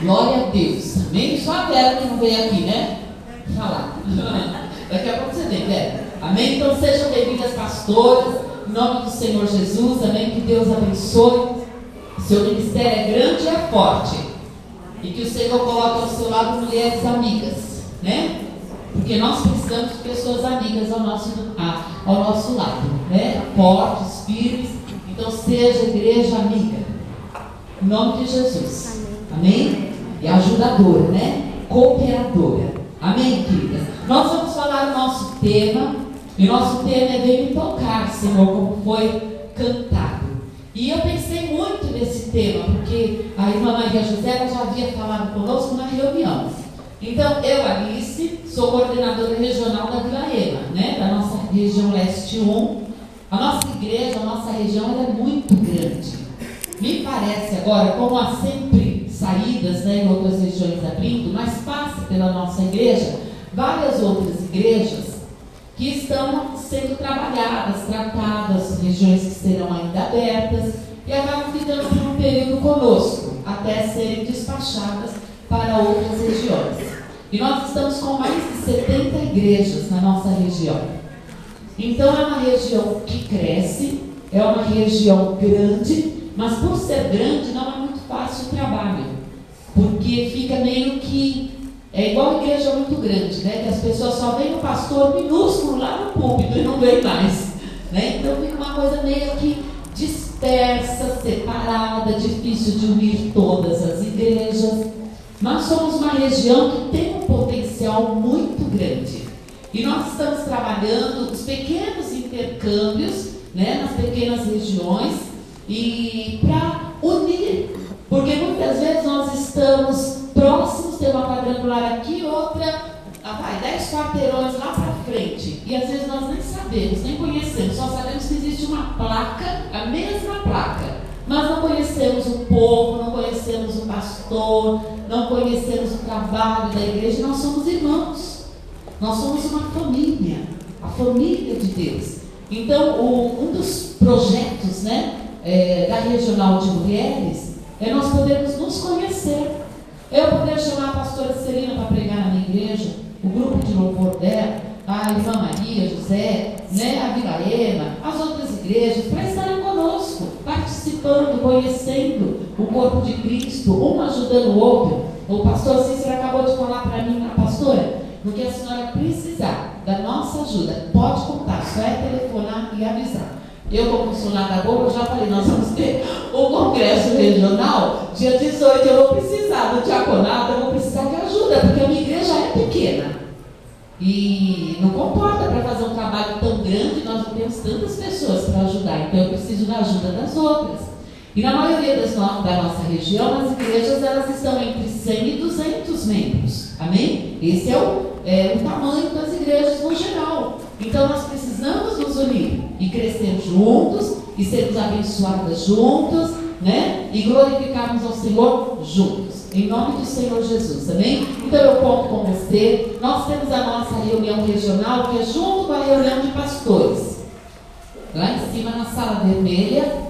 Glória a Deus. Amém? Só a Vera que não veio aqui, né? Falar. Daqui a pouco você vem, Vera. Amém? Então sejam bem-vindas, pastoras. Em nome do Senhor Jesus. Amém? Que Deus abençoe. Seu ministério é grande e é forte. E que o Senhor coloque ao seu lado mulheres amigas, né? Porque nós precisamos de pessoas amigas ao nosso lado, né? Fortes, firmes. Então seja igreja amiga. Em nome de Jesus. Amém? E ajudadora, né? Cooperadora. Amém, queridas? Nós vamos falar o nosso tema. E o nosso tema é Vem me tocar, Senhor, como foi cantado. E eu pensei muito nesse tema, porque a irmã Maria José ela já havia falado conosco na reunião. Então, eu, Alice, sou coordenadora regional da Vila Ema, né? Da nossa região leste 1. A nossa igreja, a nossa região, ela é muito grande. Me parece agora, como há sempre saídas, né, em outras regiões abrindo, mas passa pela nossa igreja várias outras igrejas que estão sendo trabalhadas, tratadas, regiões que serão ainda abertas e acabam ficando por um período conosco, até serem despachadas para outras regiões. E nós estamos com mais de 70 igrejas na nossa região. Então é uma região que cresce, é uma região grande, mas por ser grande não é muito fácil o trabalho, porque fica meio que é igual a igreja muito grande, né? Que as pessoas só veem o pastor minúsculo lá no púlpito e não veem mais, né? Então fica uma coisa meio que dispersa, separada, difícil de unir todas as igrejas. Nós somos uma região que tem um potencial muito grande e nós estamos trabalhando os pequenos intercâmbios, né? Nas pequenas regiões e para unir, porque muitas vezes nós estamos próximos, tem uma quadrangular aqui, outra, 10 quarteirões lá para frente. E às vezes nós nem sabemos, nem conhecemos, só sabemos que existe uma placa, a mesma placa. Mas não conhecemos o povo, não conhecemos o pastor, não conhecemos o trabalho da igreja. Nós somos irmãos, nós somos uma família, a família de Deus. Então, um dos projetos, né, da Regional de Mulheres é nós podermos nos conhecer. Eu poder chamar a pastora Celina para pregar na minha igreja, o grupo de louvor dela, a irmã Maria José, né, a Vila Ema, as outras igrejas, para estarem conosco, participando, conhecendo o corpo de Cristo, um ajudando o outro. O pastor Cícero acabou de falar para mim, pastora, no que a senhora precisar da nossa ajuda, pode contar, só é telefonar e avisar. Eu, como funcionária da Globo, já falei, nós vamos ter o congresso regional, dia 18, eu vou precisar do diaconato, eu vou precisar de ajuda, porque a minha igreja é pequena. E não comporta para fazer um trabalho tão grande, nós não temos tantas pessoas para ajudar, então eu preciso da ajuda das outras. E na maioria da nossa região, as igrejas elas estão entre 100 e 200 membros, amém? Esse é o tamanho das igrejas no geral. Então nós precisamos nos unir e crescer juntos e sermos abençoadas juntos, né? E glorificarmos ao Senhor juntos, em nome do Senhor Jesus, amém? Então eu conto com você. Nós temos a nossa reunião regional, que é junto com a reunião de pastores, lá em cima na sala vermelha,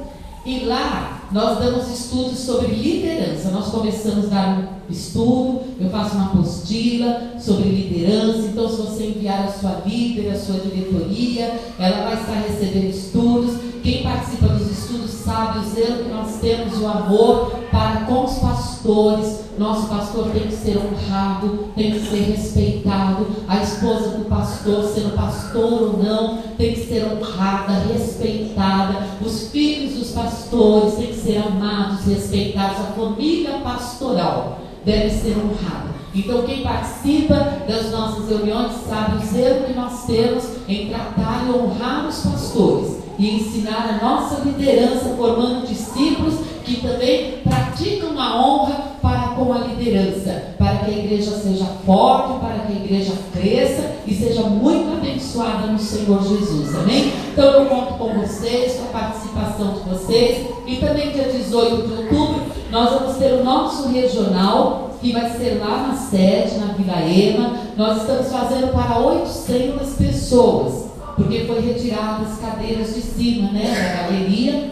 e lá nós damos estudos sobre liderança. Nós começamos a dar um estudo, eu faço uma apostila sobre liderança. Então, se você enviar a sua líder, a sua diretoria, ela vai estar recebendo estudos. Quem participa dos estudos sabe o zelo que nós temos, o amor para com os pastores. Nosso pastor tem que ser honrado, tem que ser respeitado. A esposa do pastor, sendo pastor ou não, tem que ser honrada, respeitada. Os filhos dos pastores têm que ser amados, respeitados. A família pastoral deve ser honrada. Então, quem participa das nossas reuniões sabe o zelo que nós temos em tratar e honrar os pastores e ensinar a nossa liderança, formando discípulos que também praticam a honra para com a liderança, para que a igreja seja forte, para que a igreja cresça e seja muito abençoada no Senhor Jesus, amém? Então eu conto com vocês, com a participação de vocês, e também dia 18 de outubro nós vamos ter o nosso regional, que vai ser lá na sede, na Vila Ema. Nós estamos fazendo para 800 pessoas, porque foi retirado as cadeiras de cima, né, da galeria,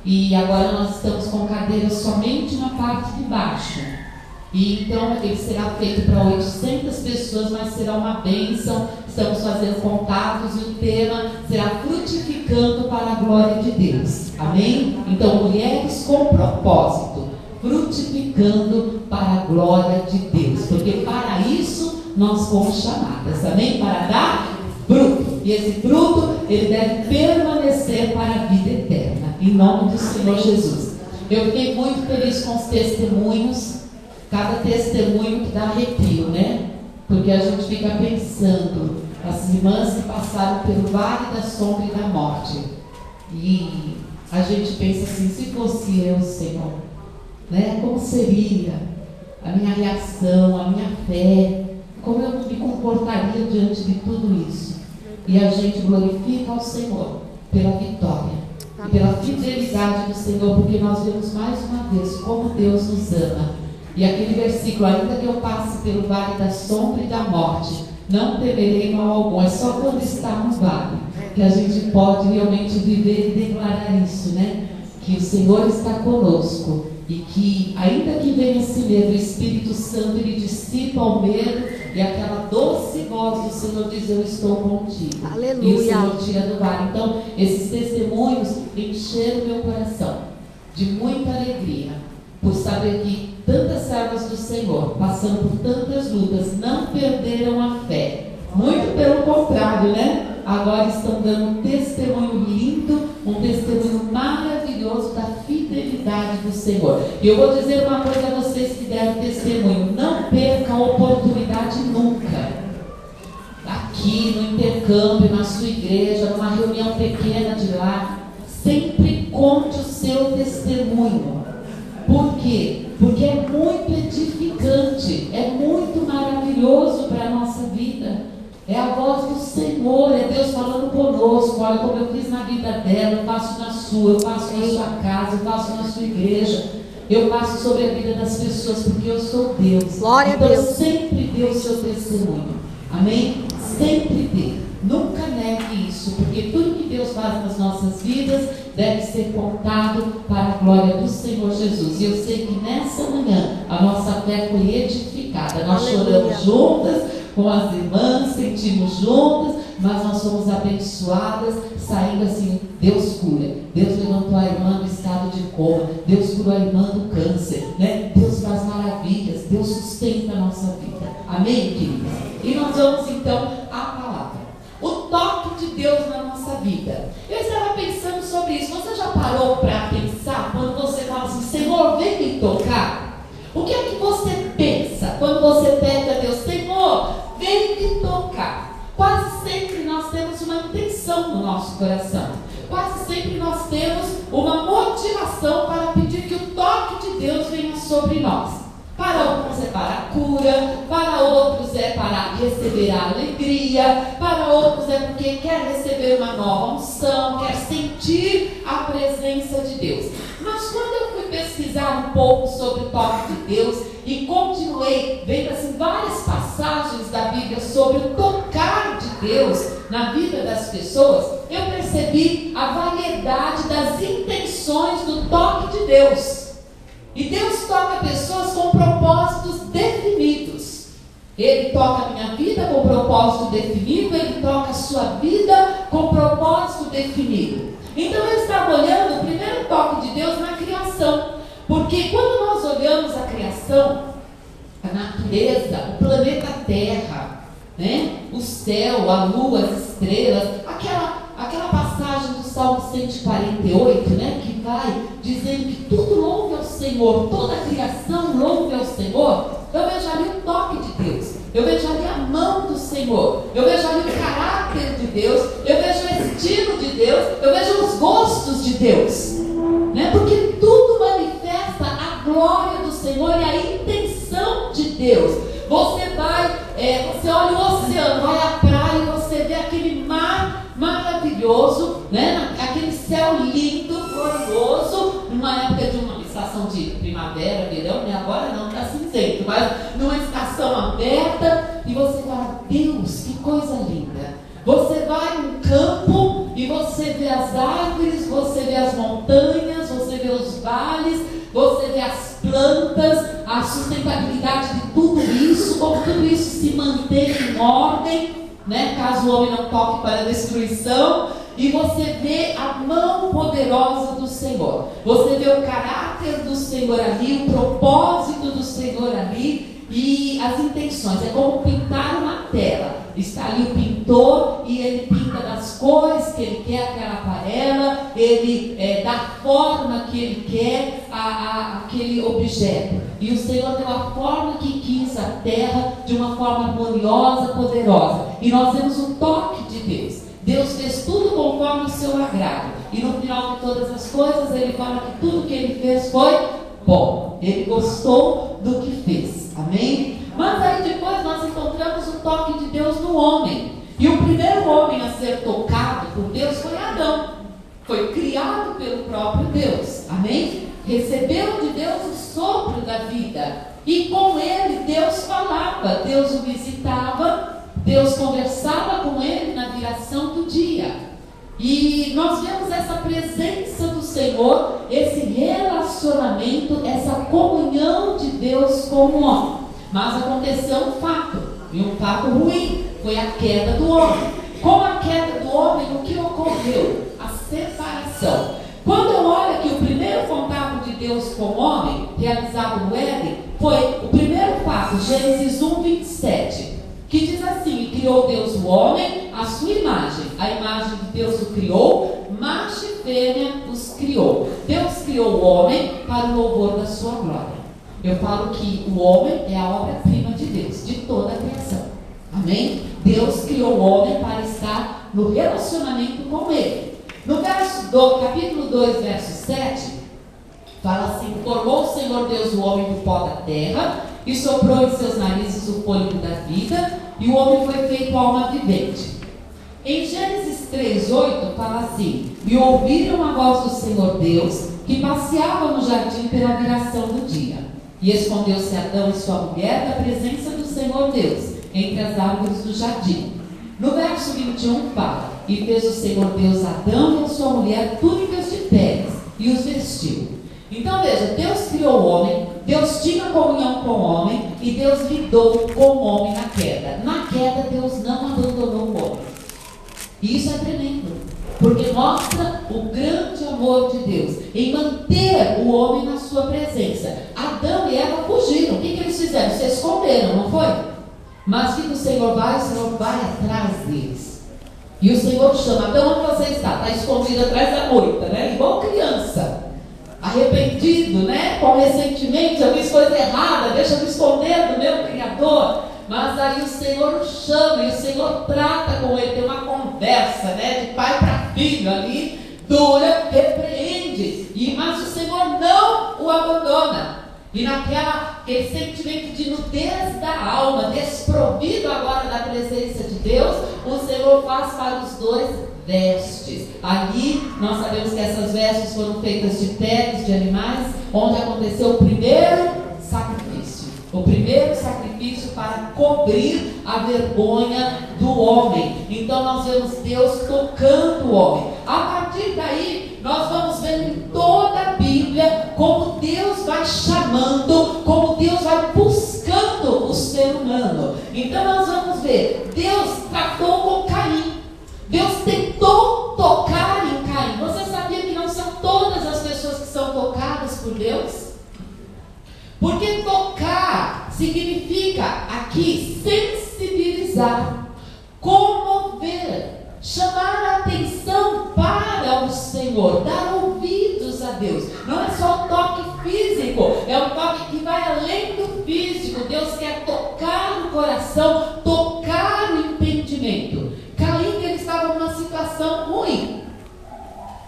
e agora nós estamos com cadeiras somente na parte de baixo. E então ele será feito para 800 pessoas, mas será uma bênção. Estamos fazendo contatos e o tema será frutificando para a glória de Deus. Amém? Então, mulheres com propósito, frutificando para a glória de Deus. Porque para isso nós fomos chamadas. Amém? Para dar fruto. E esse fruto, ele deve permanecer para a vida eterna. Em nome do Senhor Jesus. Eu fiquei muito feliz com os testemunhos. Cada testemunho que dá arrepio, né? Porque a gente fica pensando, as irmãs que passaram pelo vale da sombra e da morte. E a gente pensa assim, se fosse eu, Senhor, né? Como seria a minha reação, a minha fé? Como eu me comportaria diante de tudo isso? E a gente glorifica ao Senhor pela vitória e pela fidelidade do Senhor, porque nós vemos mais uma vez como Deus nos ama. E aquele versículo, ainda que eu passe pelo vale da sombra e da morte, não temerei mal algum. É só quando está no vale que a gente pode realmente viver e declarar isso, né? Que o Senhor está conosco e que, ainda que venha esse medo, o Espírito Santo, ele dissipa o medo e aquela doce voz do Senhor diz, eu estou contigo. Aleluia. E o Senhor tira do vale. Então, esses testemunhos encheram meu coração de muita alegria, por saber que tantas servas do Senhor, passando por tantas lutas, não perderam a fé. Muito pelo contrário, né? Agora estão dando um testemunho lindo, um testemunho maravilhoso da fidelidade do Senhor. E eu vou dizer uma coisa a vocês que deram testemunho: não percam a oportunidade nunca. Aqui no intercâmbio, na sua igreja, numa reunião pequena de lá, sempre conte o seu testemunho. Por quê? Porque é muito edificante, é muito maravilhoso para a nossa vida. É a voz do Senhor, é Deus falando conosco. Olha como eu fiz na vida dela, eu faço na sua, eu faço na sua casa, eu faço na sua igreja, eu faço sobre a vida das pessoas, porque eu sou Deus. Glória então, a Deus. Sempre dê o seu testemunho. Amém? Sempre dê. Nunca negue isso, porque tudo que Deus faz nas nossas vidas deve ser contado para a glória do Senhor Jesus. E eu sei que nessa manhã a nossa fé foi edificada. Nós choramos juntas com as irmãs, sentimos juntas, mas nós somos abençoadas, saindo assim, Deus cura. Deus levantou a irmã do estado de coma, Deus curou a irmã do câncer, né? Deus faz maravilhas, Deus sustenta a nossa vida. Amém, queridos? E nós vamos então à palavra. O toque de Deus na nossa vida. Eu estava pensando sobre isso. Você já parou para pensar quando você fala assim, Senhor, vem me tocar? O que é que você pensa quando você pede a Deus, Senhor, vem me tocar? Quase sempre nós temos uma intenção no nosso coração. Quase sempre nós temos uma motivação para pedir que o toque de Deus venha sobre nós. Para alguns é para a cura, para outros é para receber a alegria, para outros é porque quer receber uma nova unção, quer sentir a presença de Deus. Mas quando eu fui pesquisar um pouco sobre o toque de Deus e continuei vendo assim, várias passagens da Bíblia sobre o tocar de Deus na vida das pessoas, eu percebi a variedade das intenções do toque de Deus. E Deus toca pessoas com propósitos definidos. Ele toca a minha vida com propósito definido, Ele toca a sua vida com propósito definido. Então eu estava olhando o primeiro toque de Deus na criação. Porque quando nós olhamos a criação, a natureza, o planeta Terra, né? O céu, a lua, as estrelas, aquela passagem do Salmo 148, né? Que vai dizendo que tudo louve ao Senhor, toda a criação louve ao Senhor. Eu vejo ali o toque de Deus, eu vejo ali a mão do Senhor, eu vejo ali o caráter de Deus, eu vejo o estilo de Deus, eu vejo os gostos de Deus, né? Porque tudo manifesta a glória do Senhor e a intenção de Deus. Você vai, você olha o oceano, vai à praia e você vê aquele mar maravilhoso, né? Aquele céu lindo, glorioso, numa época de uma estação de primavera, verão, né? Agora não, está cinzento, mas numa estação aberta, e você fala, Deus, que coisa linda. Você vai num campo e você vê as árvores, você vê as montanhas, você vê os vales, você vê as plantas, a sustentabilidade de tudo isso, como tudo isso se mantém em ordem, né? Caso o homem não toque para a destruição. E você vê a mão poderosa do Senhor, você vê o caráter do Senhor ali, o propósito do Senhor ali e as intenções. É como pintar uma tela. Está ali o pintor e ele pinta das cores que ele quer aquela aquarela, ele dá forma que ele quer aquele objeto. E o Senhor deu a forma que quis a terra de uma forma harmoniosa, poderosa. E nós vemos o toque de Deus. Deus fez tudo conforme o seu agrado. E no final de todas as coisas, ele fala que tudo que ele fez foi bom. Ele gostou do que fez. Amém? Mas aí depois nós encontramos o toque de Deus no homem. E o primeiro homem a ser tocado por Deus foi Adão. Foi criado pelo próprio Deus. Amém? Recebeu de Deus o sopro da vida. E com ele Deus falava, Deus o visitava, Deus conversava com ele na viração do dia. E nós vemos essa presença do Senhor, esse relacionamento, essa comunhão de Deus com o homem. Mas aconteceu um fato, e um fato ruim, foi a queda do homem. Com a queda do homem, o que ocorreu? A separação. Quando eu olho aqui o primeiro contato de Deus com o homem, realizado no Éden, foi o primeiro fato, Gênesis 1:27. Que diz assim: e criou Deus o homem à sua imagem, a imagem de Deus o criou, macho e fêmea os criou. Deus criou o homem para o louvor da sua glória. Eu falo que o homem é a obra-prima de Deus, de toda a criação. Amém? Deus criou o homem para estar no relacionamento com ele. No capítulo 2, verso 7, fala assim: formou o Senhor Deus o homem do pó da terra e soprou em seus narizes o fôlego da vida, e o homem foi feito alma vivente. Em Gênesis 3:8 fala assim: e ouviram a voz do Senhor Deus, que passeava no jardim pela viração do dia. E escondeu-se Adão e sua mulher da presença do Senhor Deus, entre as árvores do jardim. No verso 21 fala: e fez o Senhor Deus Adão e a sua mulher túnicas de peles, e os vestiu. Então veja, Deus criou o homem, Deus tinha comunhão com o homem, e Deus lidou com o homem na queda. Na queda, Deus não abandonou o homem. E isso é tremendo, porque mostra o grande amor de Deus em manter o homem na sua presença. Adão e Eva fugiram. O que eles fizeram? Se esconderam, não foi? Mas que o Senhor vai atrás deles. E o Senhor chama: Adão, onde você está? Está escondido atrás da moita, né? Igual criança. Arrependido, né? Com ressentimento, eu fiz coisa errada, deixa eu me esconder do meu Criador. Mas aí o Senhor o chama e o Senhor trata com ele, tem uma conversa, né? De pai para filho ali, dura, repreende. Mas o Senhor não o abandona. E naquele sentimento de nudez da alma, desprovido agora da presença de Deus, o Senhor faz para os dois vestes. Ali nós sabemos que essas vestes foram feitas de peles de animais, onde aconteceu o primeiro sacrifício. O primeiro sacrifício para cobrir a vergonha do homem. Então nós vemos Deus tocando o homem. A partir daí, nós vamos vendo em toda a Bíblia como Deus vai chamando, como Deus vai buscando o ser humano. Então nós vamos ver, Deus tratou com Caim. Deus tentou tocar em Caim. Você sabia que não são todas as pessoas que são tocadas por Deus? Porque tocar significa aqui sensibilizar, comover, chamar a atenção para o Senhor, dar ouvidos a Deus. Não é só o toque físico, é um toque que vai além do físico. Deus quer tocar o coração, tocar o entendimento. Caim, ele estava numa situação ruim.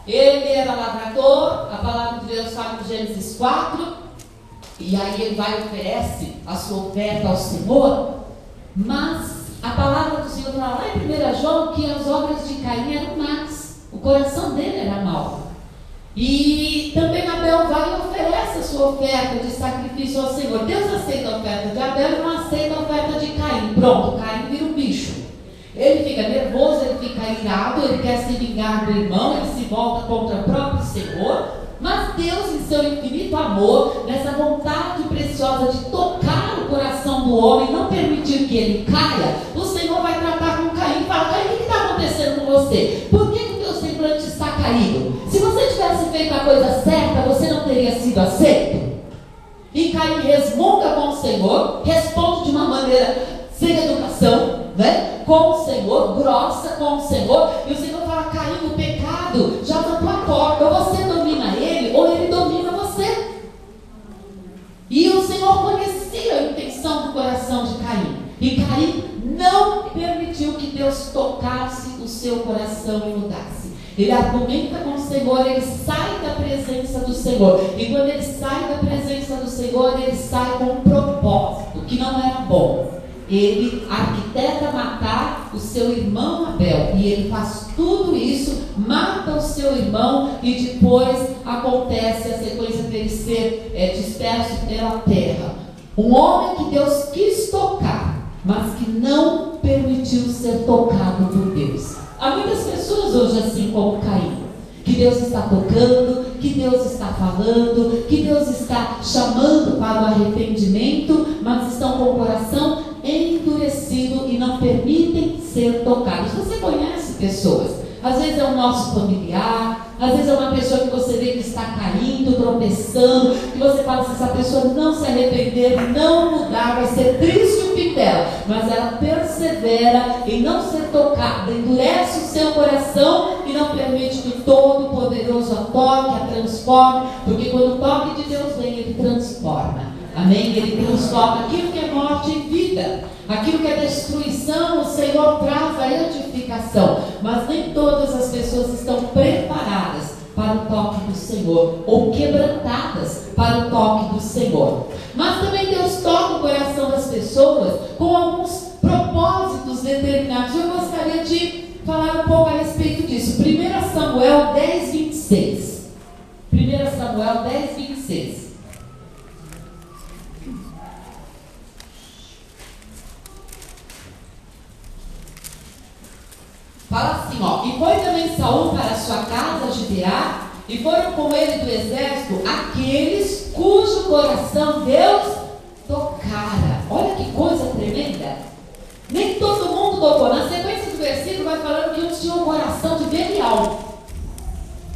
Ele era lavrador, a palavra de Deus fala em Gênesis 4. E aí ele vai e oferece a sua oferta ao Senhor. Mas a palavra do Senhor fala lá em 1 João que as obras de Caim eram más. O coração dele era mau. E também Abel vai e oferece a sua oferta de sacrifício ao Senhor. Deus aceita a oferta de Abel e não aceita a oferta de Caim. Pronto, Caim vira um bicho. Ele fica nervoso, ele fica irado, ele quer se vingar do irmão, ele se volta contra o próprio Senhor. Mas Deus, em seu infinito amor, nessa vontade preciosa de tocar o coração do homem, não permitir que ele caia, o Senhor vai tratar com Caim e fala: Caim, o que está acontecendo com você? Por que o teu semblante está caído? Se você tivesse feito a coisa certa, você não teria sido aceito? E Caim resmunga com o Senhor, responde de uma maneira sem educação, né? Com o Senhor, grossa com o Senhor, e o Senhor fala: Caim, o pecado já está à tua porta, ou você domina ele, ou ele domina você. E o Senhor conhecia a intenção do coração de Caim, e Caim não permitiu que Deus tocasse o seu coração e mudasse. Ele argumenta com o Senhor, ele sai da presença do Senhor, e quando ele sai da presença do Senhor, ele sai com um propósito que não era bom. Ele arquiteta matar o seu irmão Abel, e ele faz tudo isso, mata o seu irmão, e depois acontece a sequência dele ser disperso pela terra. Um homem que Deus quis tocar, mas que não permitiu ser tocado por Deus. Há muitas pessoas hoje assim como Caim, que Deus está tocando, que Deus está falando, que Deus está chamando para o arrependimento, mas estão com o coração endurecido e não permitem ser tocados. Você conhece pessoas, às vezes é o nosso familiar, às vezes é uma pessoa que você vê que está caindo, tropeçando, que você fala: se essa pessoa não se arrepender, não mudar, vai ser triste o fim dela, mas ela persevera em não ser tocada, endurece o seu coração e não permite que o Todo-Poderoso a toque, a transforme, porque quando o toque de Deus vem, ele transforma. Amém? Ele transforma aquilo que é morte em vida, aquilo que é destruição, o Senhor traz a edificação. Mas nem todas as pessoas estão preparadas para o toque do Senhor, ou quebrantadas para o toque do Senhor. Mas também Deus toca o coração das pessoas com alguns propósitos determinados. Eu gostaria de falar um pouco a respeito disso. 1 Samuel 10, 26. 1 Samuel 10, 26. Fala assim, ó: e foi também Saul para a sua casa, Gibeá, e foram com ele do exército aqueles cujo coração Deus tocara. Olha que coisa tremenda. Nem todo mundo tocou. Na sequência do versículo vai falando que uns tinham o coração de Belial,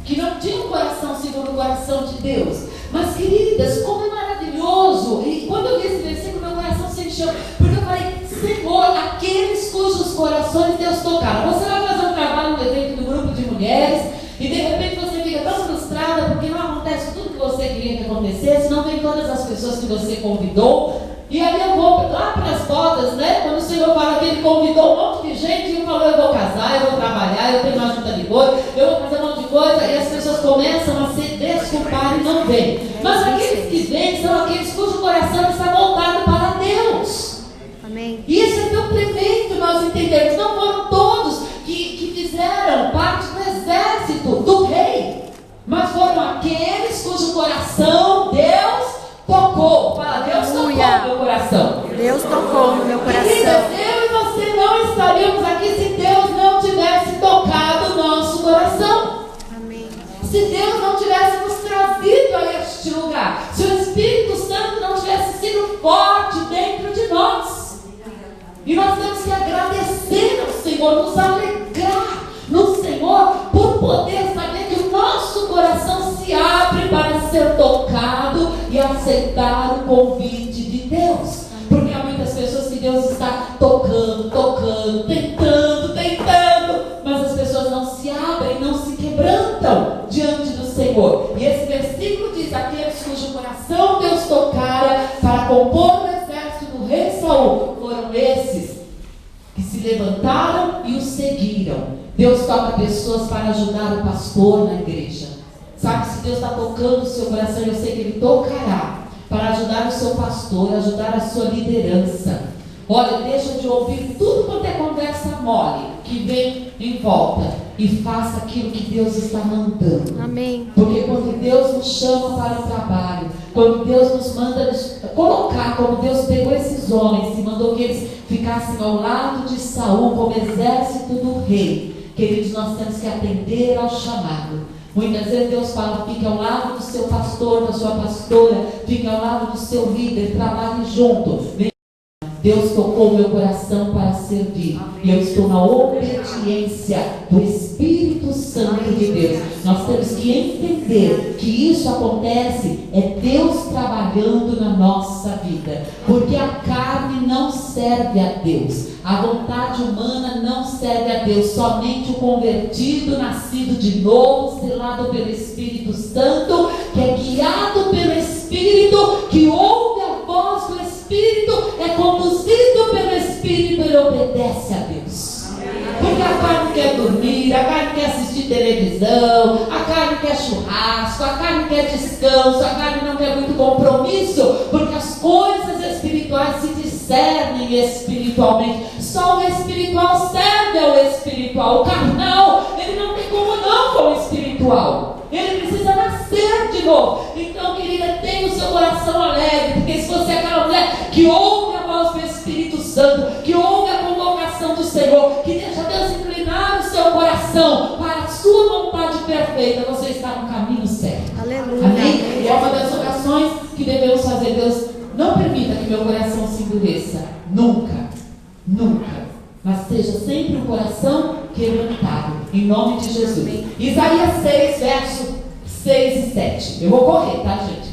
que não tinham o coração segundo o coração de Deus. Mas, queridas, como é maravilhoso. E quando eu li esse versículo, meu coração se encheu, porque eu falei: Senhor, aqueles cujos corações Deus tocaram. Você vai fazer um trabalho no evento do grupo de mulheres, e de repente você fica tão frustrada porque não acontece tudo que você queria que acontecesse, não vem todas as pessoas que você convidou. E aí eu vou lá para as bodas, né? Quando o Senhor fala que Ele convidou um monte de gente, e falou: eu vou casar, eu vou trabalhar, eu tenho uma junta de boi, eu vou fazer um monte de coisa, e as pessoas começam a se desculpar e não vêm. Mas aqueles que vêm são aqueles cujo coração está voltado para Deus. Amém. E isso é tão tremendo nós entendermos. Não foram todos que fizeram parte do exército do rei, mas foram aqueles cujo coração Deus tocou. Fala: Deus tocou no meu coração. Deus tocou no meu coração. Queridas, eu e você não estaríamos aqui se Deus não tivesse tocado o nosso coração. Amém. Se Deus não tivesse nos trazido a este lugar, se o Espírito Santo não tivesse sido forte dentro de nós. E nós temos que agradecer ao Senhor, nos alegrar no Senhor, por poder saber que o nosso coração se abre para ser tocado e aceitar o convite de Deus. Porque há muitas pessoas que Deus está tocando, tentando, mas as pessoas não se abrem, não se quebrantam diante do Senhor. E esse versículo diz: aqueles cujo coração Deus tocara para compor o exército do rei Saul, foram esses que se levantaram e o seguiram. Deus toca pessoas para ajudar o pastor na igreja. Sabe, se Deus está tocando o seu coração, eu sei que Ele tocará para ajudar o seu pastor, ajudar a sua liderança. Olha, deixa de ouvir tudo quanto é conversa mole que vem em volta e faça aquilo que Deus está mandando. Amém. Porque quando Deus nos chama para o trabalho, quando Deus nos manda nos colocar, como Deus pegou esses homens e mandou que eles ficassem ao lado de Saul como exército do rei, queridos, nós temos que atender ao chamado. Muitas vezes Deus fala, fique ao lado do seu pastor, da sua pastora, fique ao lado do seu líder, trabalhe junto. Deus tocou meu coração para servir. E eu estou na obediência do Espírito Santo de Deus. Nós temos que entender que isso acontece, é Deus trabalhando na nossa vida. Porque a carne não serve a Deus. A vontade humana não serve a Deus. Somente o convertido, nascido de novo, selado pelo Espírito Santo, que é guiado pelo Espírito, que ouve a voz do Espírito, é conduzido pelo Espírito, ele obedece a Deus. Porque a carne quer dormir, a carne quer assistir televisão, a carne quer churrasco, a carne quer descanso, a carne não quer muito compromisso, porque as coisas espirituais se discernem espiritualmente. Só o espiritual serve ao espiritual. O carnal, ele não tem comunhão com o espiritual. Ele precisa nascer de novo. Então, querida, tenha o seu coração alegre, porque se você é aquela mulher que ouve a voz do Espírito Santo, que ouve a convocação do Senhor, que deixa Deus inclinar o seu coração para a sua vontade perfeita, você está no caminho certo. Aleluia. Amém? E é uma das orações que devemos fazer. Deus, não permita que meu coração se endureça. Nunca. Nunca. Mas seja sempre um coração quebrantado, em nome de Jesus. Isaías 6, verso 6 e 7. Eu vou correr, tá, gente?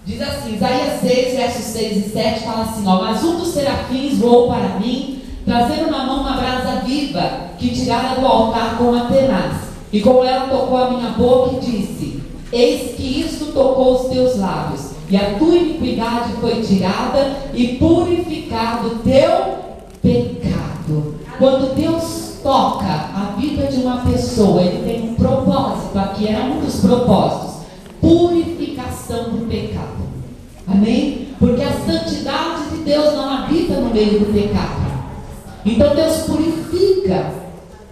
Diz assim, Isaías 6, versos 6 e 7, fala assim, ó: mas um dos serafins voou para mim, trazendo na mão uma brasa viva, que tirara do altar com uma tenaz. E com ela tocou a minha boca e disse: eis que isto tocou os teus lábios, e a tua iniquidade foi tirada, e purificado o teu pecado. Quando Deus toca a vida de uma pessoa, Ele tem um propósito, aqui é um dos propósitos: purificação do pecado. Amém? Porque a santidade de Deus não habita no meio do pecado. Então Deus purifica.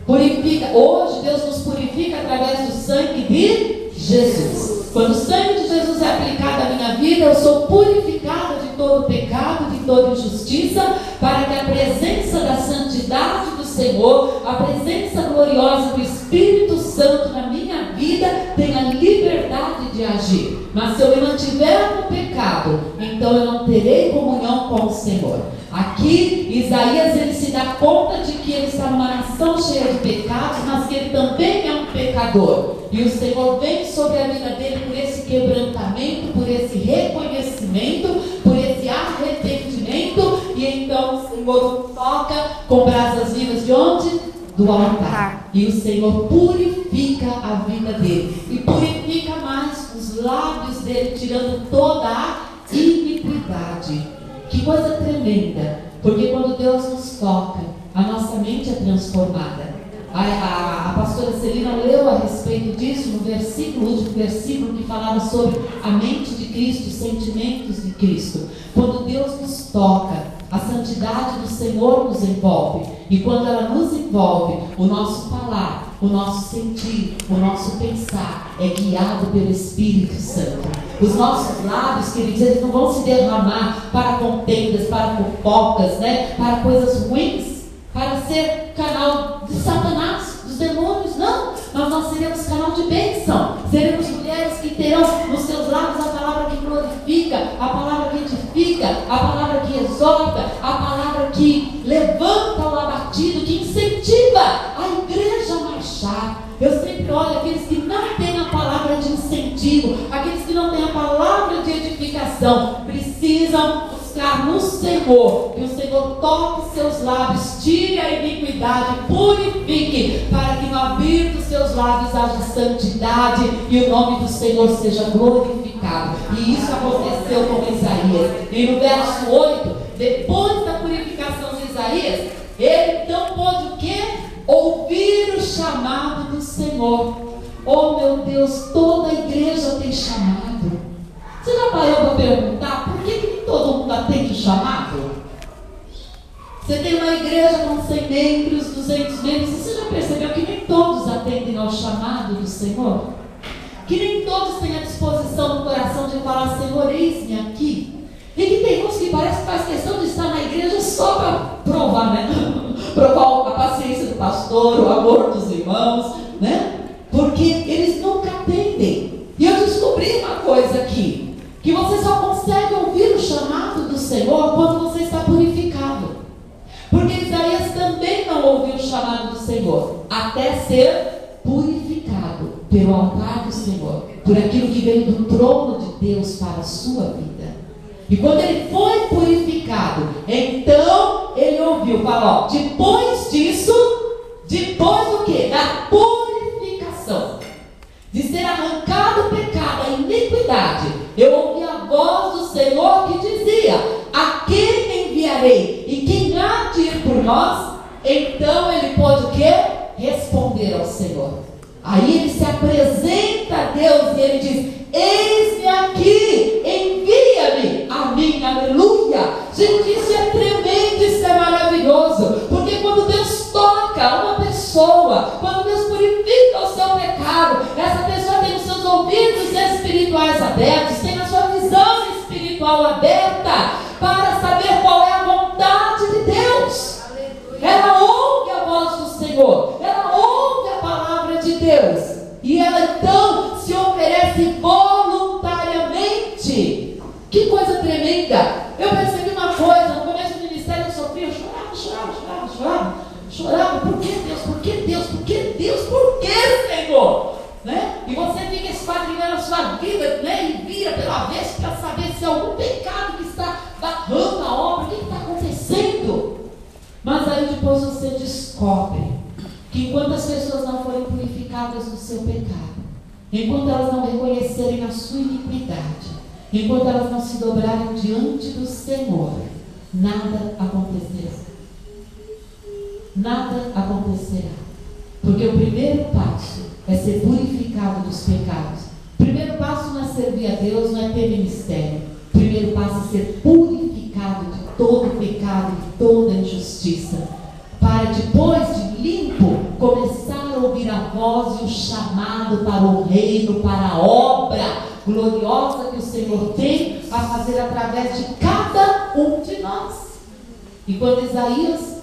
Hoje Deus nos purifica através do sangue de Jesus. Quando o sangue de Jesus é aplicado à minha vida, eu sou purificada de todo pecado, de toda injustiça, para que a presença da santidade do Senhor, a presença gloriosa do Espírito Santo na minha vida tenha liberdade de agir. Mas se eu me mantiver no pecado, então eu não terei comunhão com o Senhor. Aqui, Isaías, ele se dá conta de que ele está numa nação cheia de pecados, mas que ele também é um pecador. E o Senhor vem sobre a vida dele por esse quebrantamento, por esse reconhecimento, por esse arrependimento. E então o Senhor o toca com brasas vivas de onde? Do altar. E o Senhor purifica a vida dele. E purifica mais os lábios dele, tirando toda a iniquidade. Que coisa tremenda, porque quando Deus nos toca, a nossa mente é transformada. A pastora Celina leu a respeito disso no versículo, último versículo, que falava sobre a mente de Cristo, os sentimentos de Cristo. Quando Deus nos toca, a santidade do Senhor nos envolve. E quando ela nos envolve, o nosso falar, o nosso sentir, o nosso pensar é guiado pelo Espírito Santo. Os nossos lábios, queridos, eles não vão se derramar para contendas, para fofocas, né? Para coisas ruins, para ser canal de Satanás, dos demônios. Não, mas nós seremos canal de bênção. Seremos mulheres que terão nos seus lábios a palavra que glorifica, a palavra que edifica, a palavra que exorta, a palavra que levanta o abatido, que incentiva a igreja a marchar. Eu sempre olho aqueles que não têm a palavra de incentivo, aqueles que não têm a palavra de edificação, precisam buscar no Senhor, que o Senhor toque seus lábios, tire a iniquidade, purifique, para que no abrir dos seus lábios haja santidade e o nome do Senhor seja glorificado. E isso aconteceu com Isaías. E no verso 8, depois da purificação de Isaías, ele então pôde o quê? Ouvir o chamado do Senhor. Oh meu Deus, toda a igreja tem chamado. Você já parou para perguntar por que nem todo mundo atende o chamado? Você tem uma igreja com 100 membros, 200 membros, você já percebeu que nem todos atendem ao chamado do Senhor? Que nem todos têm a disposição no coração de falar: Senhor, eis-me aqui. E que tem uns que parece que faz questão de estar na igreja só para provar, né? Provar a paciência do pastor, o amor dos irmãos, né? Porque eles nunca atendem. E eu descobri uma coisa aqui, que você só consegue ouvir o chamado do Senhor quando você está purificado. Porque Isaías também não ouviu o chamado do Senhor, até ser purificado pelo altar do Senhor, por aquilo que veio do trono de Deus para a sua vida. E quando ele foi purificado, então ele ouviu, fala, ó, depois disso, depois do quê? Da purificação, de ser arrancado o pecado, a iniquidade, eu ouvi a voz do Senhor que dizia: a quem enviarei? E quem há de ir por nós? Então ele pôde o quê? Responder ao Senhor. Aí ele se apresenta a Deus e ele diz: eis-me aqui, envia-me a mim, aleluia. Gente, isso é tremendo, isso é maravilhoso, porque quando Deus toca uma pessoa, quando Deus purifica o seu pecado, essa pessoa tem os seus ouvidos espirituais abertos, tem a sua visão espiritual aberta, para saber qual é a vontade de Deus. Ela ouve a voz do Senhor, ela ouve a palavra de Deus, e ela então se oferece voluntariamente. Que coisa tremenda! Eu percebi uma coisa, no começo do ministério eu sofria, eu chorava. Por que Deus? Por que Deus? Por que Deus? Por que, Senhor? Né? E você fica esquadrinhando a sua vida, né? E vira pela avesso para saber se é algum pecado que está barrando a obra, o que está acontecendo. Mas aí depois você descobre que enquanto as pessoas não forem purificadas do seu pecado, enquanto elas não reconhecerem a sua iniquidade, enquanto elas não se dobrarem diante do Senhor, nada acontecerá. Nada acontecerá. Porque o primeiro passo é ser purificado dos pecados. O primeiro passo não é servir a Deus, não é ter ministério. O primeiro passo é ser purificado de todo pecado e de toda injustiça, para depois de limpo, começar a ouvir a voz e o chamado para o reino, para a obra gloriosa que o Senhor tem a fazer através de cada um de nós. E quando Isaías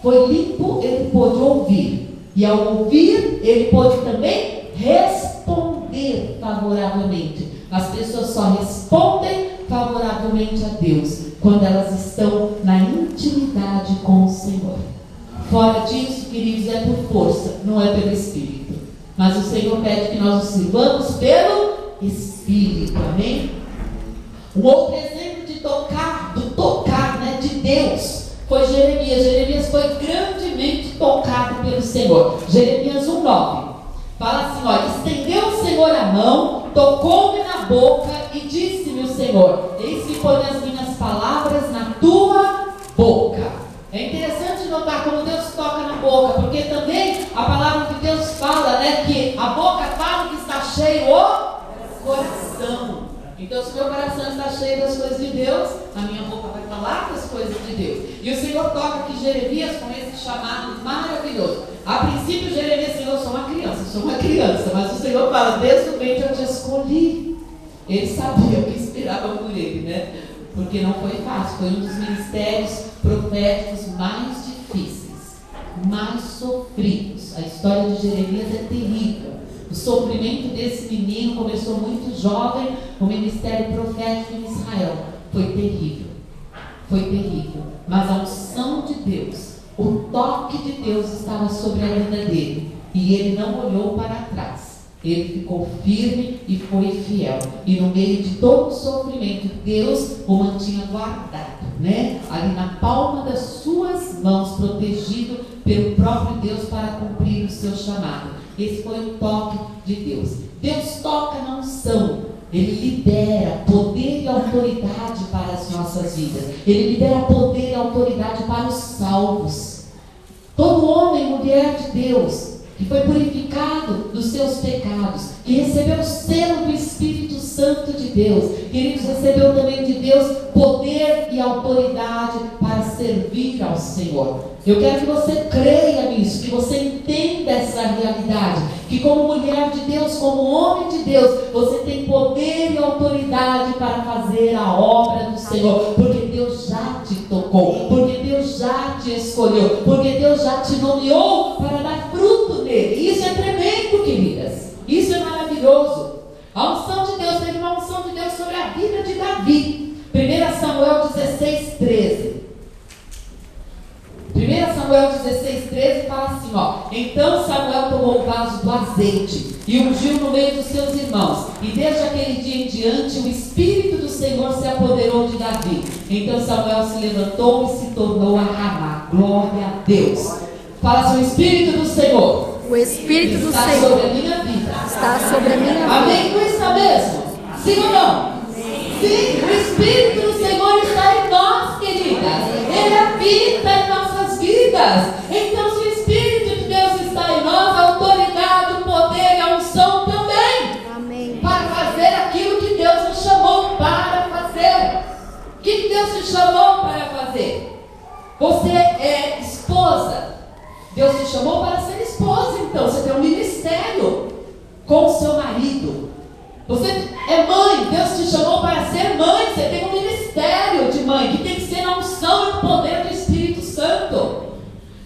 foi limpo, ele pôde ouvir, e ao ouvir, ele pôde também responder favoravelmente. As pessoas só respondem favoravelmente a Deus quando elas estão na intimidade com o Senhor. Fora disso, queridos, é por força, não é pelo Espírito. Mas o Senhor pede que nós o sirvamos pelo Espírito, amém? Um outro exemplo de tocar, né, de Deus, foi Jeremias. Jeremias foi grandemente tocado pelo Senhor. Jeremias 1:9 fala assim, olha: estendeu o Senhor a mão, tocou-me na boca e disse-me o Senhor: eis que põe as minhas palavras na tua boca. É interessante notar como Deus toca na boca, porque também a palavra de Deus fala, né, que a boca fala que está cheio o coração. Então, se o meu coração está cheio das coisas de Deus, a minha boca vai falar das coisas de Deus. E o Senhor toca aqui Jeremias com esse chamado maravilhoso. A princípio, Jeremias, Senhor, eu sou uma criança, mas o Senhor fala: desde o ventre eu te escolhi. Ele sabia o que esperava por ele, né? Porque não foi fácil, foi um dos ministérios proféticos mais difíceis, mais sofridos. A história de Jeremias é terrível. O sofrimento desse menino começou muito jovem. O ministério profético em Israel foi terrível. Foi terrível. Mas a unção de Deus, o toque de Deus estava sobre a vida dele. E ele não olhou para trás. Ele ficou firme e foi fiel. E no meio de todo o sofrimento, Deus o mantinha guardado, né? Ali na palma das suas mãos, protegido pelo próprio Deus para cumprir o seu chamado. Esse foi o toque de Deus. Deus toca na unção. Ele libera poder e autoridade para as nossas vidas. Ele libera poder e autoridade para os salvos. Todo homem e mulher de Deus que foi purificado dos seus pecados, que recebeu o selo do Espírito Santo de Deus, queridos, recebeu também de Deus poder e autoridade para servir ao Senhor. Eu quero que você creia nisso, que você entenda essa realidade, que como mulher de Deus, como homem de Deus, você tem poder e autoridade para fazer a obra do Senhor, porque Deus já te tocou, porque Deus já te escolheu, porque Deus já te nomeou para dele. E isso é tremendo, queridas. Isso é maravilhoso. A unção de Deus, teve uma unção de Deus sobre a vida de Davi. 1 Samuel 16:13. 1 Samuel 16:13 fala assim, ó: então Samuel tomou o vaso do azeite e ungiu no meio dos seus irmãos, e desde aquele dia em diante o Espírito do Senhor se apoderou de Davi. Então Samuel se levantou e se tornou a Ramá. Glória a Deus. Fala assim: o Espírito do Senhor, O Espírito do está Senhor sobre a minha vida. está sobre a minha vida. Amém? Não está mesmo? Sim ou não? Sim, o Espírito do Senhor está em nós, queridas. Ele habita em nossas vidas. Então, se o Espírito de Deus está em nós, a autoridade, o poder e a unção também. Amém. Para fazer aquilo que Deus nos chamou para fazer. O que Deus te chamou para fazer? Você é esposa. Deus te chamou para ser esposa, então. Você tem um ministério com o seu marido. Você é mãe, Deus te chamou para ser mãe. Você tem um ministério de mãe, que tem que ser na unção e no poder do Espírito Santo.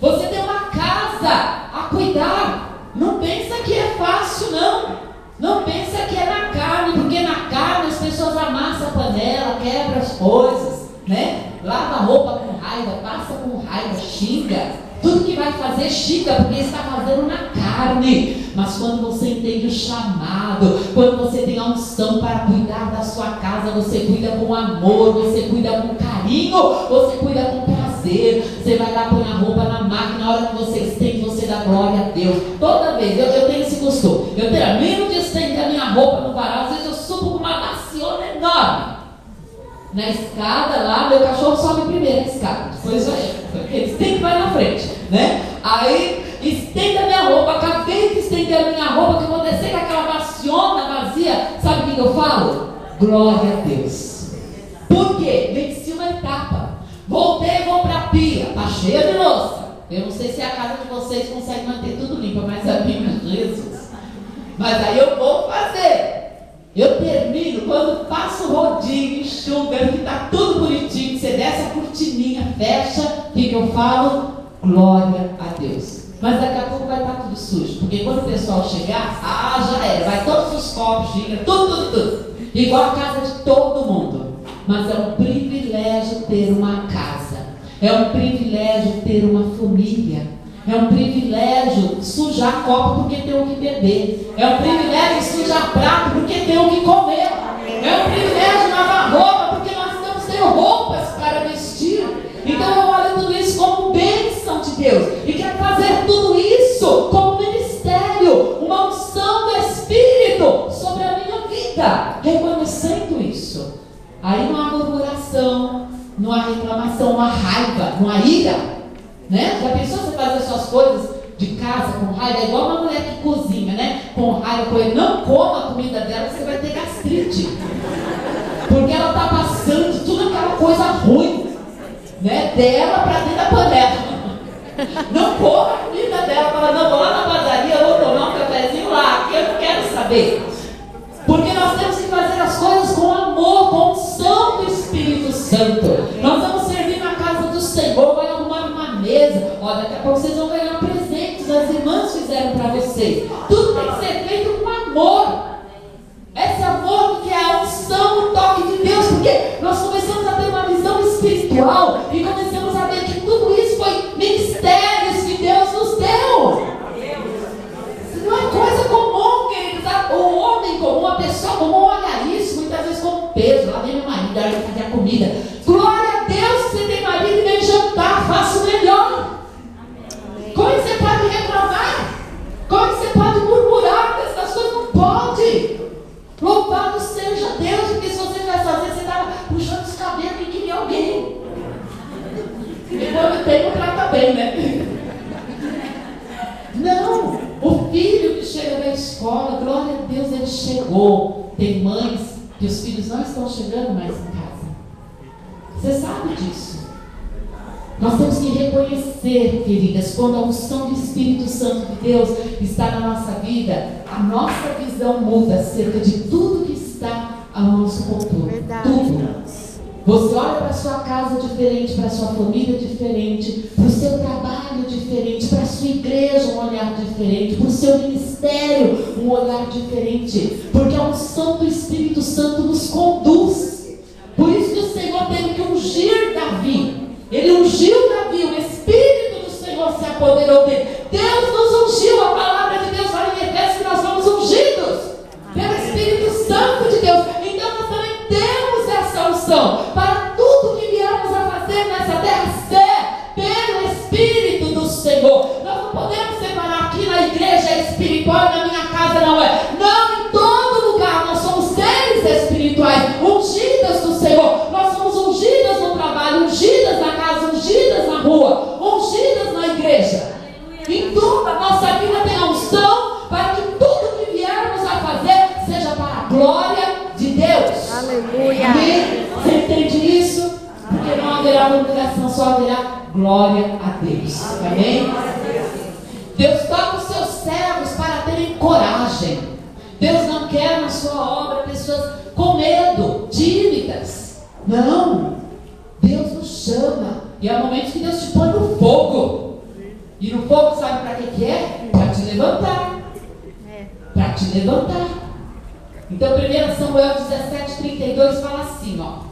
Você tem uma casa a cuidar. Não pensa que é fácil, não. Não pensa que é na carne, porque na carne as pessoas amassam a panela, quebram as coisas, né? Lava a roupa com raiva, passa com raiva, xinga. Tudo que vai fazer, xinga, porque está fazendo na carne. Mas quando você entende o chamado, quando você tem a unção para cuidar da sua casa, você cuida com amor, você cuida com carinho, você cuida com prazer. Você vai lá, põe a roupa na máquina, na hora que você estende, você dá glória a Deus. Toda vez, eu tenho esse costume. Eu termino de estender a minha roupa no varal, às vezes eu subo com uma baciona enorme. Na escada lá, meu cachorro sobe primeiro a escada, depois ele sempre vai na frente, né? Aí estende a minha roupa, acabei de estender a minha roupa, que eu vou descer com aquela baciona vazia. Sabe o que eu falo? Glória a Deus. Por quê? Venci uma etapa. Voltei, vou para a pia, tá cheia de louça. Eu não sei se a casa de vocês consegue manter tudo limpo, mas a minha, Jesus. Mas aí eu vou fazer. Eu termino, quando passo o rodinho, enxuga, que está tudo bonitinho, você desce a cortininha, fecha, o que eu falo? Glória a Deus. Mas daqui a pouco vai estar tudo sujo, porque quando o pessoal chegar, já era, vai todos os copos, ginga, tudo. Igual a casa de todo mundo. Mas é um privilégio ter uma casa, é um privilégio ter uma família. É um privilégio sujar copo porque tem o que beber. É um privilégio sujar prato porque tem o que comer. É um privilégio lavar roupa porque nós estamos sem roupas para vestir. Então eu olho tudo isso como bênção de Deus. E quero fazer tudo isso como ministério, uma unção do Espírito sobre a minha vida. Reconhecendo isso. Aí não há murmuração, não há reclamação, não há raiva, não há ira. Né? Já pensou você fazer suas coisas de casa com raiva? É igual uma mulher que cozinha, né? Com raiva, com ele. Não coma a comida dela, você vai ter gastrite. Porque ela está passando tudo aquela coisa ruim, né? Dela para dentro da panela. Não coma a comida dela. Fala, não, vou lá na padaria, eu vou tomar um cafezinho lá, que eu não quero saber. Porque nós temos que fazer as coisas com amor, com unção do Espírito Santo. Nós vamos servir na casa do Senhor, vai arrumar uma mesa. Ó, daqui a pouco vocês vão ganhar presentes, as irmãs fizeram para vocês. Tudo tem que ser feito com amor. Esse amor que é a unção, o toque de Deus, porque nós começamos a ter uma visão espiritual e começamos a ver que tudo isso foi ministérios que Deus nos deu. Não é coisa comum, queridos. O homem comum, a pessoa comum olha isso muitas vezes como peso. Lá vem meu marido, aí fazer a comida. Glória a Deus que você tem marido e vem jantar, faça o melhor. Como é que você pode reclamar? Como é que você pode murmurar dessas coisas? Não pode. Louvado seja Deus, porque se você vai fazer, você está puxando os cabelos e queria alguém. E quando tem, não trata bem, né? Não, o filho que chega da escola, glória a Deus, ele chegou. Tem mães que os filhos não estão chegando mais em casa. Você sabe disso. Nós temos que reconhecer, queridas, quando a unção do Espírito Santo de Deus está na nossa vida, a nossa visão muda acerca de tudo que está ao nosso contorno. Verdade. Tudo. Você olha para a sua casa diferente, para a sua família diferente, para o seu trabalho diferente, para a sua igreja um olhar diferente, para o seu ministério um olhar diferente, porque a unção do Espírito Santo nos conduz. Por isso que o Senhor teve que ungir Davi. Ele ungiu Davi, o Espírito do Senhor se apoderou dele. Deus nos ungiu, a palavra de Deus fala em Efésios que nós somos ungidos pelo Espírito Santo de Deus. Então nós também temos essa unção para tudo que viemos a fazer nessa terra ser pelo Espírito do Senhor. Nós não podemos separar aqui na igreja é espiritual e na minha casa não é. Não, em todo lugar nós somos seres espirituais, ungidas do Senhor. Nós somos ungidas no trabalho, ungidas na casa, ungidas na rua, ungidas na igreja. Em toda a nossa vida tem a unção para que tudo que viermos a fazer seja para a glória de Deus. Aleluia. Amém? Você entende isso? Porque não haverá murmuração, só haverá glória a Deus. Amém? Deus toca os seus servos para terem coragem. Deus não quer na sua obra pessoas com medo, tímidas. Não. Deus nos chama. E há momentos que Deus te põe no fogo. E no fogo, sabe para que é? Para te levantar. Para te levantar. Então 1 Samuel 17:32 fala assim, ó.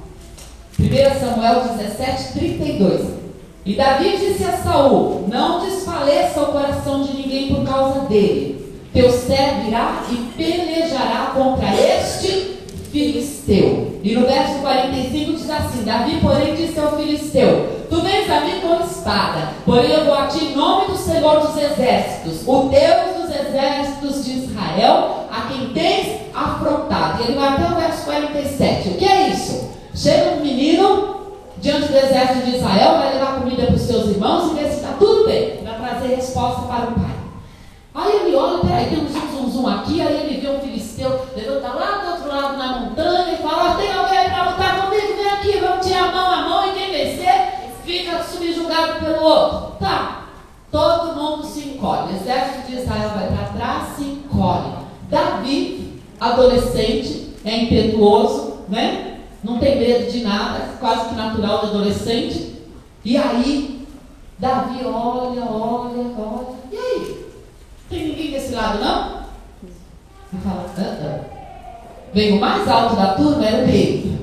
1 Samuel 17:32. E Davi disse a Saul: não desfaleça o coração de ninguém por causa dele. Teu servo irá e pelejará contra este filisteu. E no verso 45 diz assim: Davi, porém, disse ao filisteu: tu vens a mim com espada, porém eu vou a ti em nome do Senhor dos exércitos, o Deus dos exércitos de Israel, a quem tens afrontado. E ele vai até o verso 47. O que é isso? Chega um menino diante do exército de Israel, vai levar comida para os seus irmãos e vê se está tudo bem, vai trazer resposta para o pai. Aí ele olha, peraí, tem um zoom aqui, aí ele vê um filisteu, levanta lá do outro lado na montanha e fala: tem alguém para lutar comigo? Vem aqui, vamos tirar a mão e quem vencer fica subjugado pelo outro. Tá, todo mundo se encolhe, o exército de Israel vai para trás, se encolhe. Davi, adolescente, é impetuoso, né? Não tem medo de nada, quase que natural de adolescente. E aí, Davi olha, e aí? Tem ninguém desse lado, não? E fala: Veio o mais alto da turma, era o rei.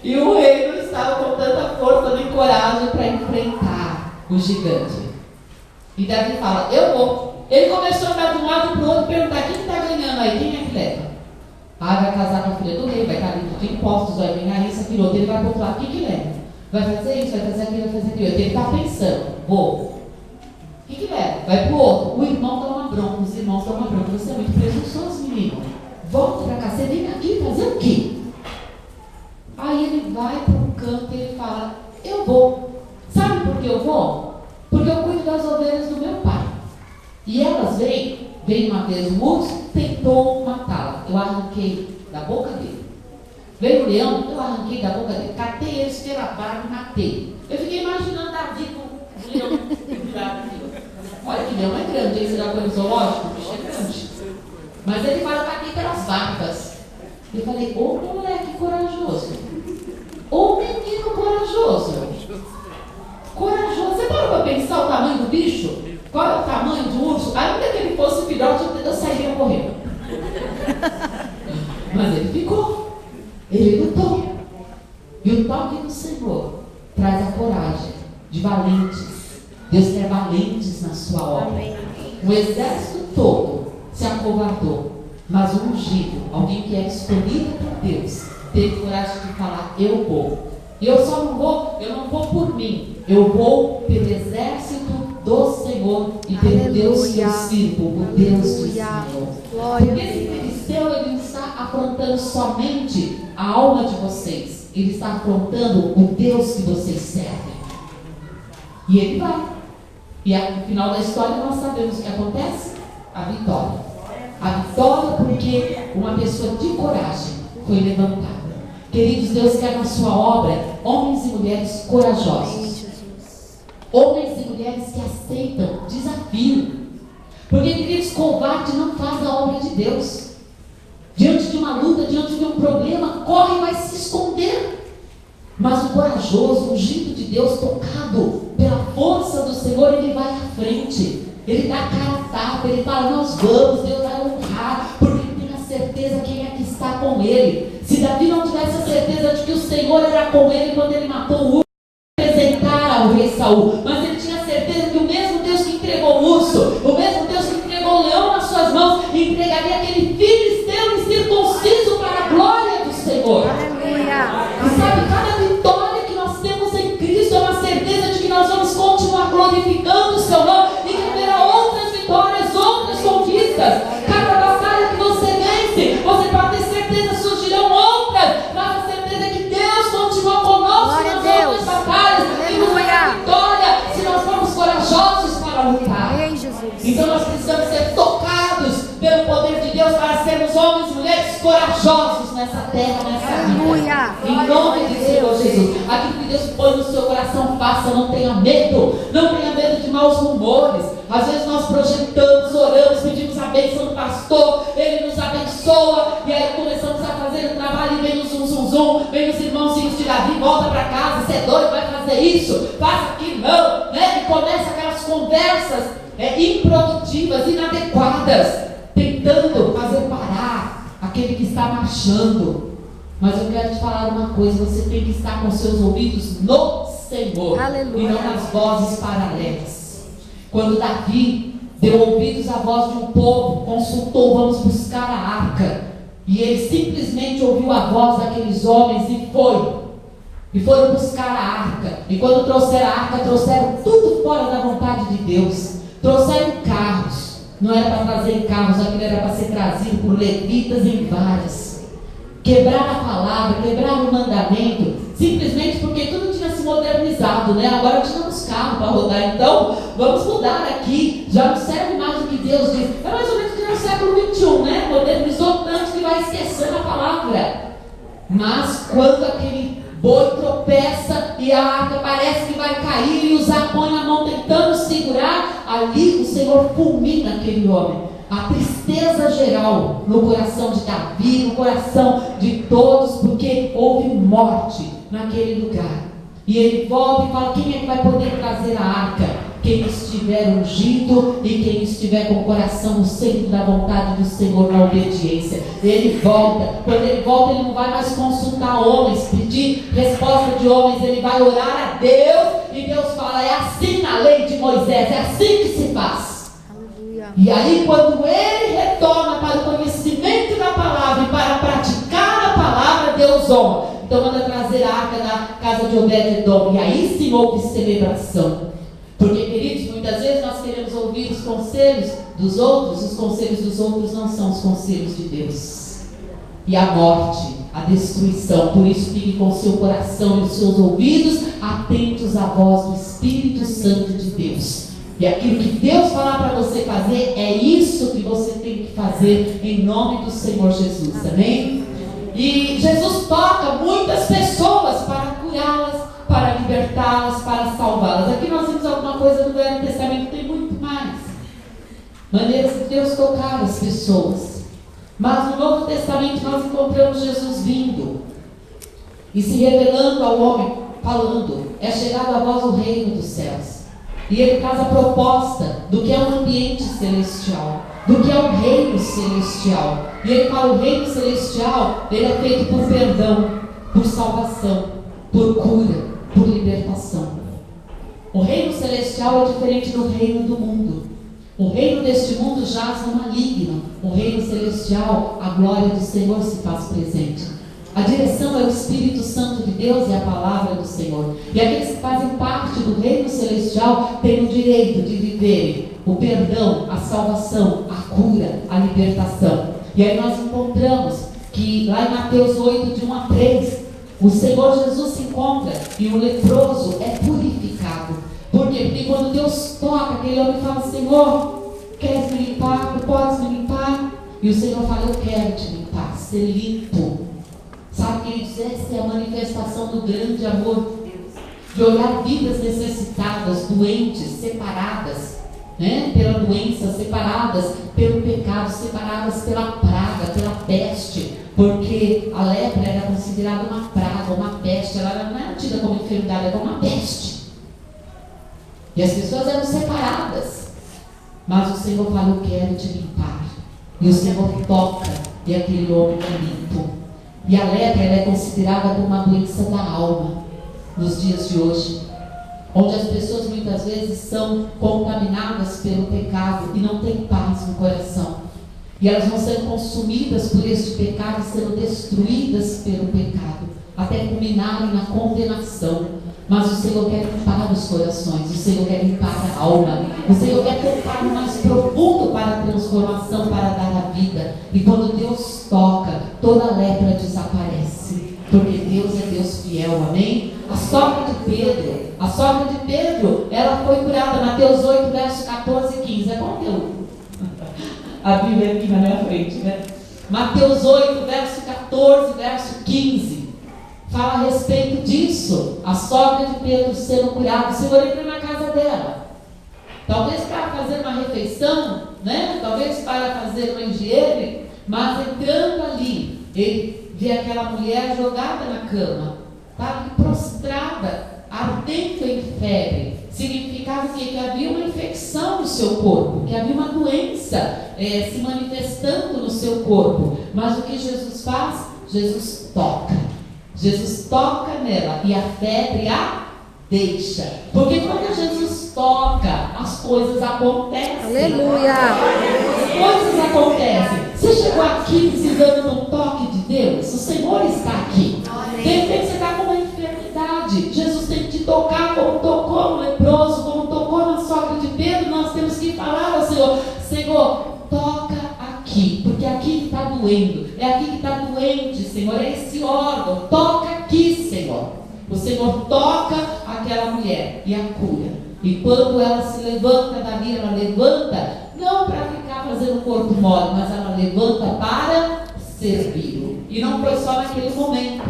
E o rei não estava com tanta força nem coragem para enfrentar o gigante. E Davi fala: eu vou. Ele começou a andar de um lado para o outro e perguntar: quem está ganhando aí? Quem é que leva? Vai casar com a filha do rei, vai estar livre de impostos, vai ganhar isso, aquilo outro. Ele vai para o outro lado: quem que leva? Vai fazer isso, vai fazer aquilo, vai fazer aquilo. Ele está pensando: vou. Quem que leva? Vai para o outro. O irmão dá uma bronca, os irmãos dão uma bronca. Você é muito presunçoso, menino. Volta para cá, você vem aqui fazer o quê? Aí ele vai para um canto e ele fala: eu vou. Sabe por que eu vou? Porque eu cuido das ovelhas do meu pai. E elas veio uma vez um urso, tentou matá-la. Eu arranquei da boca dele. Veio o leão, eu arranquei da boca dele. Catei eles pela barba e matei. Eu fiquei imaginando Davi com o leão virado aqui. Olha que leão é grande, aí você já foi no zoológico? O bicho é grande. Mas ele fala: catei pelas barbas. Eu falei: ô moleque corajoso. Ô menino corajoso. Corajoso. Você parou para pensar o tamanho do bicho? Qual é o tamanho do urso? Ainda que ele fosse filhote, eu sairia correndo. Mas ele ficou. Ele lutou. E o toque do Senhor traz a coragem de valentes. Deus quer valentes na sua obra. O exército todo se acovardou, mas o ungido, alguém que é escolhido por Deus, teve coragem de falar: eu vou. E eu não vou por mim, eu vou pelo exército do Senhor e pelo Deus que eu sirvo, o Deus de Israel. Porque esse filisteu, ele não está afrontando somente a alma de vocês, ele está afrontando o Deus que vocês servem. E ele vai. E no final da história nós sabemos o que acontece: a vitória. A vitória porque uma pessoa de coragem foi levantada. Queridos, Deus quer na sua obra homens e mulheres corajosos. Homens e mulheres que aceitam desafio. Porque, queridos, covarde não faz a obra de Deus. Diante de uma luta, diante de um problema, corre e vai se esconder. Mas o corajoso, ungido de Deus, tocado pela força do Senhor, ele vai à frente. Ele dá cara a tapa, ele fala, nós vamos, Deus vai honrar, porque ele tem a certeza quem é que está com ele. Se Davi não tivesse a certeza de que o Senhor era com ele quando ele matou o urso, apresentar ao rei Saul, mas ele tinha certeza que o mesmo Deus que entregou o urso, o mesmo Deus que entregou o leão nas suas mãos, entregaria aquele filisteu incircunciso para a glória do Senhor. Aleluia. E sabe, cada vitória que nós temos em Cristo é uma certeza de que nós vamos continuar glorificando o seu nome e que haverá outras vitórias, outras conquistas. Cada batalha que você vence, você pode ter certeza, surgirão outras, mas a certeza é que Deus continua conosco Glória nas a Deus. outras batalhas e nos dará vitória se nós formos corajosos para lutar. Ei, Jesus. Então nós precisamos ser tocados pelo poder de Deus para sermos homens e mulheres corajosos nessa terra, nessa vida. Aleluia. Em nome do Senhor Jesus. Aquilo que Deus põe no seu coração, faça. Não tenha medo. Não tenha medo de maus rumores. Às vezes nós projetamos, oramos, pedimos a bênção do pastor, ele nos abençoa, e aí começamos a fazer o trabalho e vem o zum zum zum, vem os irmãozinhos de Davi, volta para casa, você é doido, vai fazer isso, faça aquilo, não, né? E começa aquelas conversas improdutivas, inadequadas, tentando fazer parar aquele que está marchando. Mas eu quero te falar uma coisa, você tem que estar com seus ouvidos no Senhor. Aleluia. E não nas vozes paralelas. Quando Davi deu ouvidos à voz de um povo, consultou, vamos buscar a arca, e ele simplesmente ouviu a voz daqueles homens e foram buscar a arca. E quando trouxeram a arca, trouxeram tudo fora da vontade de Deus. Trouxeram carros, não era para trazer carros, aquilo era para ser trazido por levitas em varas. Quebraram a palavra, quebraram o mandamento, simplesmente porque tudo tinha se modernizado, né? Agora tínhamos carro para rodar, então vamos mudar aqui, já não serve mais o que Deus diz. É mais ou menos que no século XXI, né? Modernizou tanto que vai esquecendo a palavra. Mas quando aquele boi tropeça e a arca parece que vai cair e Uzá põe a mão tentando segurar, ali o Senhor fulmina aquele homem. A tristeza geral no coração de Davi, no coração de todos, porque houve morte naquele lugar. E ele volta e fala, quem é que vai poder trazer a arca? Quem estiver ungido e quem estiver com o coração no centro da vontade do Senhor, na obediência. Ele volta. Quando ele volta, ele não vai mais consultar homens, pedir resposta de homens, ele vai orar a Deus, e Deus fala, é assim na lei de Moisés, é assim que se faz. E aí, quando ele retorna para o conhecimento da palavra e para praticar a palavra, Deus honra. Então manda trazer a arca da casa de Obed-edom. E aí sim houve celebração. Porque, queridos, muitas vezes nós queremos ouvir os conselhos dos outros. Os conselhos dos outros não são os conselhos de Deus. E a morte, a destruição. Por isso fique com o seu coração e os seus ouvidos atentos à voz do Espírito Santo de Deus. E aquilo que Deus falar para você fazer, é isso que você tem que fazer em nome do Senhor Jesus, amém? E Jesus toca muitas pessoas para curá-las, para libertá-las, para salvá-las. Aqui nós temos alguma coisa no Velho Testamento, tem muito mais maneiras de Deus tocar as pessoas. Mas no Novo Testamento nós encontramos Jesus vindo e se revelando ao homem, falando, é chegado a vós o reino dos céus. E ele traz a proposta do que é um ambiente celestial, do que é um reino celestial. E ele fala, o reino celestial, ele é feito por perdão, por salvação, por cura, por libertação. O reino celestial é diferente do reino do mundo. O reino deste mundo jaz no maligno. O reino celestial, a glória do Senhor se faz presente. A direção é o Espírito Santo de Deus e a palavra do Senhor. E aqueles que fazem parte do reino celestial têm o direito de viverem o perdão, a salvação, a cura, a libertação. E aí nós encontramos que lá em Mateus 8, de 1 a 3, o Senhor Jesus se encontra e o leproso é purificado. Por quê? Porque quando Deus toca, aquele homem fala, Senhor, queres me limpar? Tu podes me limpar? E o Senhor fala, eu quero te limpar, ser limpo. Sabe, queridos, essa é a manifestação do grande amor de Deus. De olhar vidas necessitadas, doentes, separadas, né? Pela doença, separadas pelo pecado, separadas pela praga, pela peste. Porque a lepra era considerada uma praga, uma peste. Ela não era como enfermidade, é como uma peste. E as pessoas eram separadas. Mas o Senhor fala: eu quero te limpar. E o Senhor toca, e aquele homem é limpo. E a lepra, ela é considerada como uma doença da alma nos dias de hoje, onde as pessoas muitas vezes são contaminadas pelo pecado e não têm paz no coração. E elas vão sendo consumidas por este pecado, sendo destruídas pelo pecado, até culminarem na condenação. Mas o Senhor quer limpar os corações, o Senhor quer limpar a alma, o Senhor quer tocar no mais profundo para a transformação, para dar a vida. E quando Deus toca, toda a lepra desaparece, porque Deus é Deus fiel, amém? A sogra de Pedro, ela foi curada. Mateus 8, verso 14 e 15, é conteúdo. A Bíblia aqui na minha frente, né? Mateus 8, verso 14, verso 15. Fala a respeito disso. A sogra de Pedro sendo curada. O Senhor entra na casa dela. Talvez para fazer uma refeição, né? Talvez para fazer uma higiene. Mas entrando ali, ele vê aquela mulher jogada na cama, estava prostrada, ardendo em febre. Significava que havia uma infecção no seu corpo, que havia uma doença se manifestando no seu corpo. Mas o que Jesus faz? Jesus toca nela e a febre a deixa. Porque quando Jesus toca, as coisas acontecem. Aleluia! As coisas acontecem. Você chegou aqui precisando de um toque de Deus? O Senhor está aqui. De repente você está com uma enfermidade. Jesus tem que te tocar como tocou no leproso, como tocou na sogra de Pedro. Nós temos que falar ao Senhor: Senhor, toca aqui, porque aqui que está doendo, é aqui que está doente, Senhor, é esse órgão, toca aqui, Senhor. O Senhor toca aquela mulher e a cura. E quando ela se levanta dali, ela levanta não para ficar fazendo corpo mole, mas ela levanta para servi-lo. E não foi só naquele momento,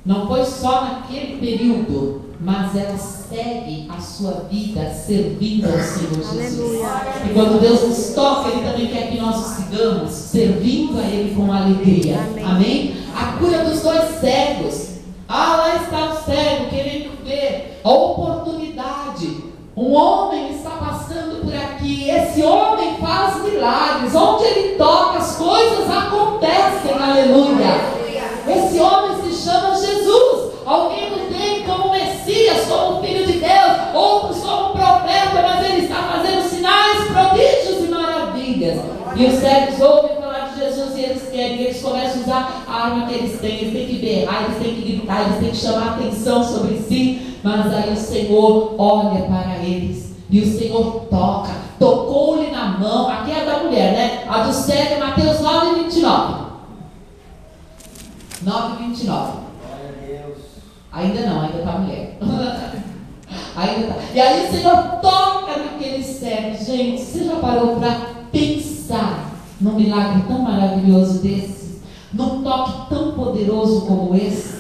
não foi só naquele período, mas ela segue a sua vida servindo ao Senhor Jesus. Aleluia. E quando Deus nos toca, Ele também quer que nós o sigamos, servindo a Ele com alegria. Amém? A cura dos dois cegos. Lá está o cego querendo ver a oportunidade. Um homem está passando por aqui. Esse homem faz milagres. Onde ele toca, as coisas acontecem. Aleluia. Esse homem se chama Jesus. Alguém o tem como Messias, como Filho de Deus, outros como profeta, mas ele está fazendo sinais, prodígios e maravilhas. E os cegos ouvem falar de Jesus e eles querem, eles começam a usar a arma que eles têm que berrar, eles têm que gritar, eles têm que chamar a atenção sobre si. Mas aí o Senhor olha para eles e o Senhor toca, tocou-lhe na mão. Aqui é a da mulher, né? A do cego é Mateus 9, 29. 9, 29. Ainda não, ainda está a mulher. Ainda tá. E aí o Senhor toca naquele cego. Gente, você já parou para pensar num milagre tão maravilhoso desse? Num toque tão poderoso como esse?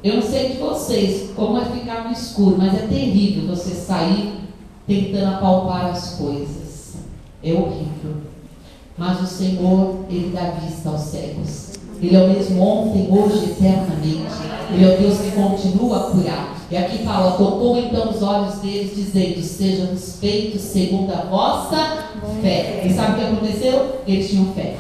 Eu não sei de vocês como é ficar no escuro, mas é terrível você sair tentando apalpar as coisas. É horrível. Mas o Senhor, Ele dá vista aos cegos. Ele é o mesmo ontem, hoje, eternamente. Ele é o Deus que continua a curar. E aqui fala: tocou então os olhos deles, dizendo: sejam-nos feitos segundo a vossa fé. E sabe o que aconteceu? Eles tinham fé.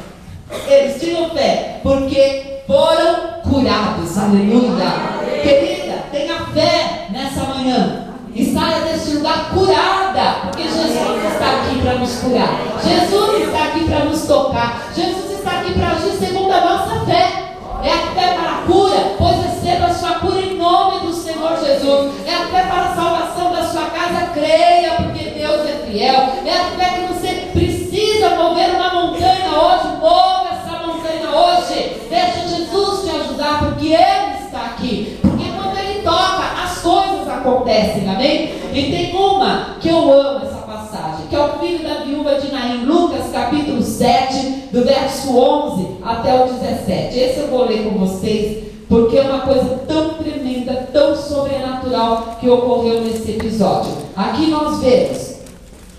Eles tinham fé, porque foram curados. Aleluia. Querida, tenha fé nessa manhã. E saia deste lugar curada, porque Jesus está aqui para nos curar. Jesus está aqui para nos tocar. Jesus está aqui para agir segundo a nossa fé. É a fé para a cura, pois receba a sua cura em nome do Senhor Jesus. É a fé para a salvação da sua casa, creia, porque Deus é fiel. É a fé que você precisa mover uma montanha hoje. Mova essa montanha hoje. Deixa Jesus te ajudar, porque Ele está aqui. Porque quando Ele toca, as coisas acontecem, amém? E tem uma que eu amo essa passagem, que é o filho da viúva de Naim, Lucas capítulo 7, do verso 11 até o 17. Esse eu vou ler com vocês, porque é uma coisa tão tremenda, tão sobrenatural que ocorreu nesse episódio. Aqui nós vemos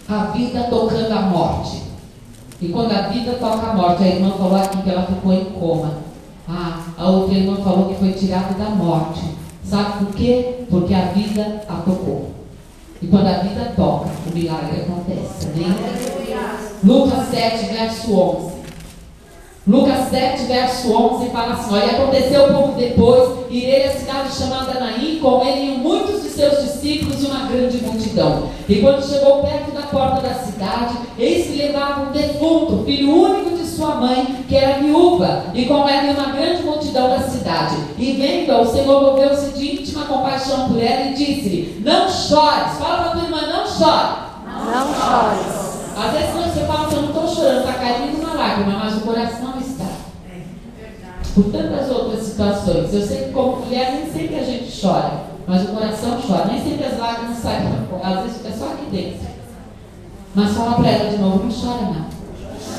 a vida tocando a morte. E quando a vida toca a morte, a irmã falou aqui que ela ficou em coma. A outra irmã falou que foi tirada da morte. Sabe por quê? Porque a vida a tocou. E quando a vida toca, o milagre acontece. Amém? Lucas 7, verso 11. Lucas 7, verso 11 fala assim: olha, aconteceu pouco depois, ir ele à cidade chamada Naim, com ele iam muitos de seus discípulos e uma grande multidão. E quando chegou perto da porta da cidade, eis que levava um defunto, filho único de sua mãe, que era viúva, e com ela uma grande multidão da cidade. E vendo-a, o Senhor moveu-se de íntima compaixão por ela e disse-lhe: não chores. Fala para a tua irmã: não chore. Não chores. Às vezes você fala que eu não estou chorando, está caindo uma lágrima, mas o coração está. Por tantas outras situações. Eu sei que como mulher nem sempre a gente chora, mas o coração chora. Nem sempre as lágrimas saem, às vezes fica só aqui dentro. Mas fala para ela de novo: não chora não.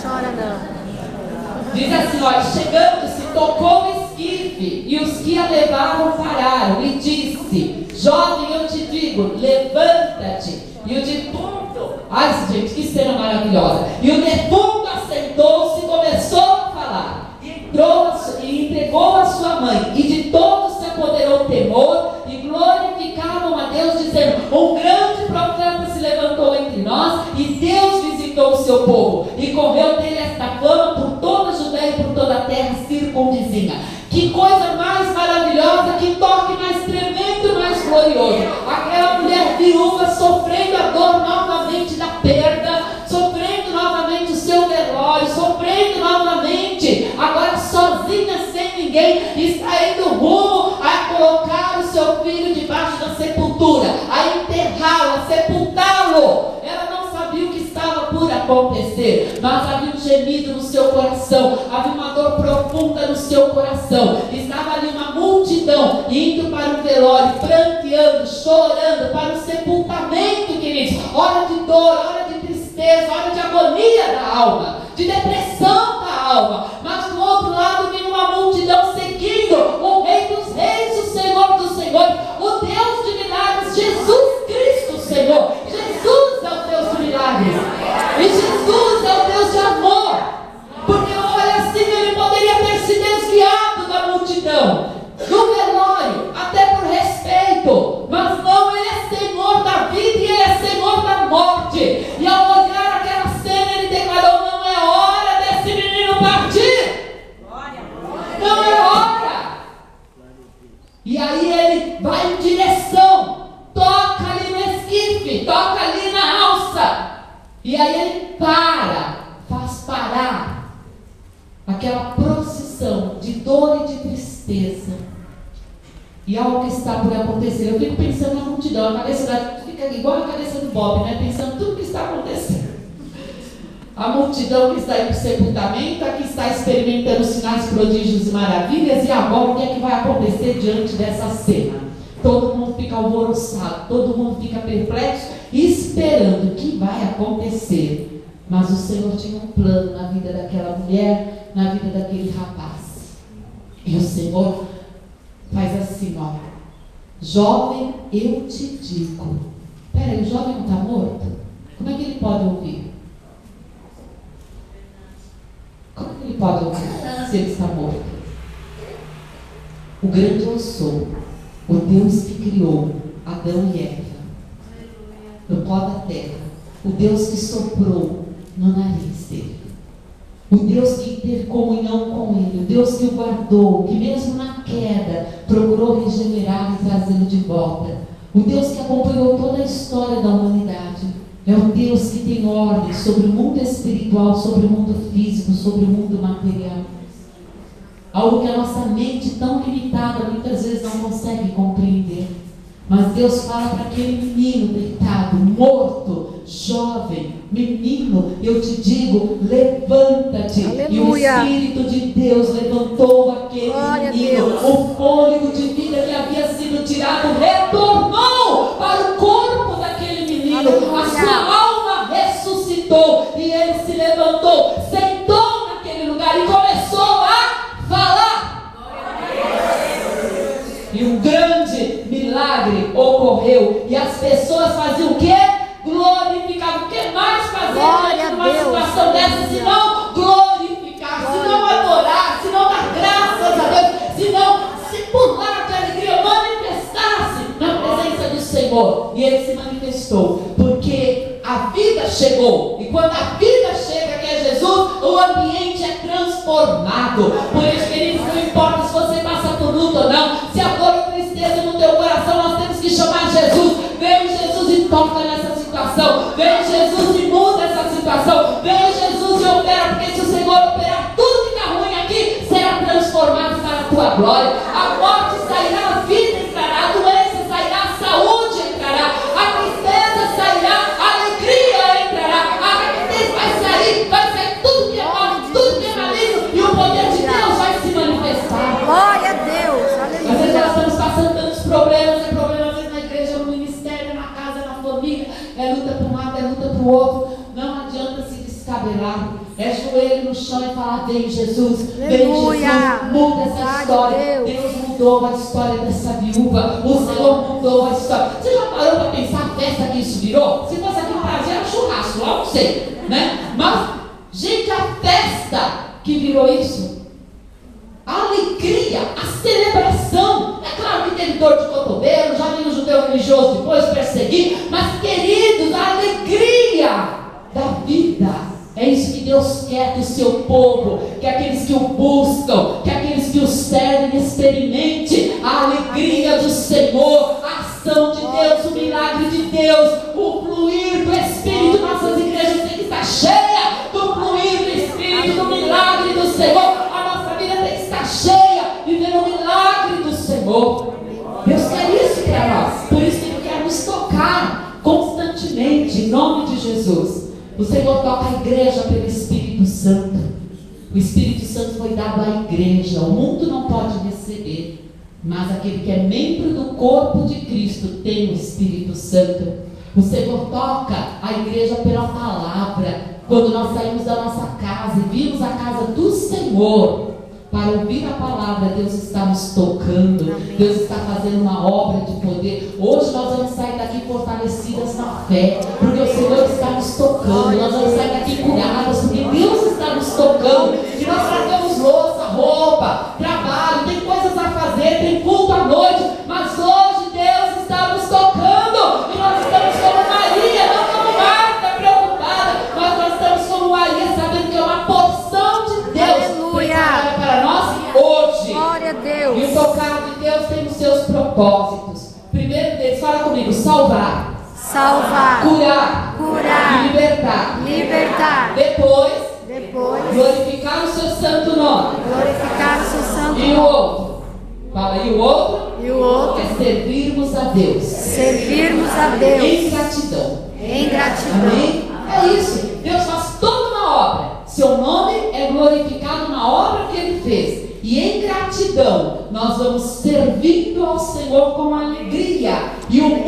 Chora não. Diz assim: olha, chegando-se, tocou o esquife, e os que a levavam pararam, e disse: jovem, eu te digo, levanta-te. E o defunto, ai gente, que cena maravilhosa. E o defunto assentou-se e começou a falar. E entregou a sua mãe. E de todos se apoderou o temor. E glorificavam a Deus, dizendo: um grande profeta se levantou entre nós. E Deus visitou o seu povo. E correu dele esta fama por toda a Judeia e por toda a terra circunvizinha. Que coisa mais maravilhosa, que toque mais tremendo, mais glorioso. Aquela mulher viúva sofrendo a dor novamente da perda, sofrendo novamente o seu velório, sofrendo novamente, agora sozinha, sem ninguém, está indo rumo a colocar o seu filho debaixo da sepultura, a enterrá-lo, a sepultá-lo. Ela não sabia o que estava por acontecer, mas havia um gemido no seu coração, havia uma dor profunda no seu coração. Estava ali uma multidão indo para o velório, pranteando, chorando, para o sepultamento, queridos. Hora de dor, hora de tristeza, hora de agonia da alma, de depressão da alma. Mas do outro lado vinha uma multidão seguindo o Rei dos Reis, o Senhor dos Senhores, o Deus de milagres, Jesus Cristo, Senhor. Jesus é o Deus de milagres. E Jesus é o Deus de amor. Porque olha assim, ele poderia ter se desviado da multidão, do velório, até por respeito. Mas não, ele é Senhor da vida e ele é Senhor da morte. E ao olhar aquela cena, ele declarou: não é hora desse menino partir. Não é hora. E aí ele vai em direção, toca ali no esquife, toca ali na alça. E aí ele faz parar aquela procissão de dor e de tristeza. E algo que está por acontecer. Eu fico pensando na multidão, a cabeça da fica igual a cabeça do Bob, né? Pensando tudo que está acontecendo. A multidão que está aí para o sepultamento, a que está experimentando sinais, prodígios e maravilhas. E agora o que é que vai acontecer diante dessa cena? Todo mundo fica alvoroçado, todo mundo fica perplexo, esperando o que vai acontecer. Mas o Senhor tinha um plano na vida daquela mulher, na vida daquele rapaz. E o Senhor faz assim, ó: jovem, eu te digo. Peraí, o jovem não está morto? Como é que ele pode ouvir? Como é que ele pode ouvir se ele está morto? O grande eu sou, o Deus que criou Adão e Eva no pó da terra, o Deus que soprou no nariz dele, o Deus que teve comunhão com ele, o Deus que o guardou, que mesmo na queda procurou regenerar e trazê-lo de volta, o Deus que acompanhou toda a história da humanidade. É o Deus que tem ordem sobre o mundo espiritual, sobre o mundo físico, sobre o mundo material. Algo que a nossa mente tão limitada muitas vezes não consegue compreender. Mas Deus fala para aquele menino deitado, morto, jovem: menino, eu te digo, levanta-te. E o Espírito de Deus levantou aquele menino. O fôlego de vida que havia sido tirado retornou para o corpo daquele menino. A sua alma ressuscitou e ele se levantou, sentou naquele lugar e começou a falar. E um grande milagre ocorreu. E as pessoas faziam o quê? Glorificavam. O que mais fazer numa situação dessa, se não glorificar, se não adorar, se não dar graças a Deus, se não se pular de alegria, manifestar chegou. E quando a vida chega, que é Jesus, o ambiente é transformado. Por isso, queridos, não importa se você passa por luta ou não, se a dor ou tristeza no teu coração, nós temos que chamar Jesus. Vem Jesus e toca nessa situação. Vem Jesus e muda essa situação. Vem Jesus e opera, porque se o Senhor operar, tudo que está ruim aqui será transformado para a tua glória. A morte sairá, a vida entrará, a doença sairá, a saúde entrará, a tristeza sairá, a alegria entrará, a rapidez vai sair tudo que é mal, tudo que é maligno, e o poder de Deus vai se manifestar. Glória a Deus. Às vezes nós Aleluia. estamos passando tantos problemas, é problema às vezes na igreja, no ministério, na casa, na família, é luta para um lado, é luta para o outro. Não adianta se descabelar, é joelho no chão e falar: vem Jesus, vem Aleluia. Jesus, muda essa Glória a história. Deus. Deus mudou a história dessa viúva, o Senhor mudou a história. Você já parou para pensar a festa que isso virou? Se fosse aqui no Brasil era churrasco, lá não sei, né? Mas, gente, a festa que virou isso, a alegria, a celebração. É claro que teve dor de cotovelo, já vi no judeu religioso depois perseguir, mas, queridos, a alegria da vida. É isso que Deus quer do seu povo, que aqueles que o buscam, que aqueles que o servem experimente a alegria do Senhor, a ação de Deus, o milagre de Deus, o fluir do Espírito. Nossas igrejas têm que estar cheias do fluir do Espírito, do milagre do Senhor. A nossa vida tem que estar cheia, vivendo o milagre do Senhor. Deus quer isso para nós, por isso que Ele quer nos tocar constantemente, em nome de Jesus. O Senhor toca a igreja pelo Espírito Santo. O Espírito Santo foi dado à igreja. O mundo não pode receber, mas aquele que é membro do corpo de Cristo tem o Espírito Santo. O Senhor toca a igreja pela palavra. Quando nós saímos da nossa casa e vimos a casa do Senhor para ouvir a palavra, Deus está nos tocando. Deus está fazendo uma obra de poder. Hoje nós vamos sair daqui fortalecidas na fé, porque o Senhor está nos tocando. Nós vamos sair daqui curadas, porque Deus está nos tocando. E nós tratamos louça, roupa, trabalho, tem coisas a fazer, tem culto à noite, mas hoje Deus está nos tocando. E nós estamos como Maria, não como Marta, preocupada, mas nós estamos como Maria, sabendo que é uma porção de Deus preparada para nós hoje. Glória a Deus. E o tocar de Deus tem os seus propósitos. Primeiro deles, fala comigo: salvar, Salvar. curar, Curar. e libertar. Libertar. Depois, Glorificar glorificar o seu santo nome. o seu santo E o nome. outro, fala aí, o outro E o outro, é servirmos a Deus servirmos a em Deus gratidão. em gratidão. Amém? É isso. Deus faz toda uma obra. Seu nome é glorificado na obra que Ele fez. E em gratidão, nós vamos servindo ao Senhor com alegria. E o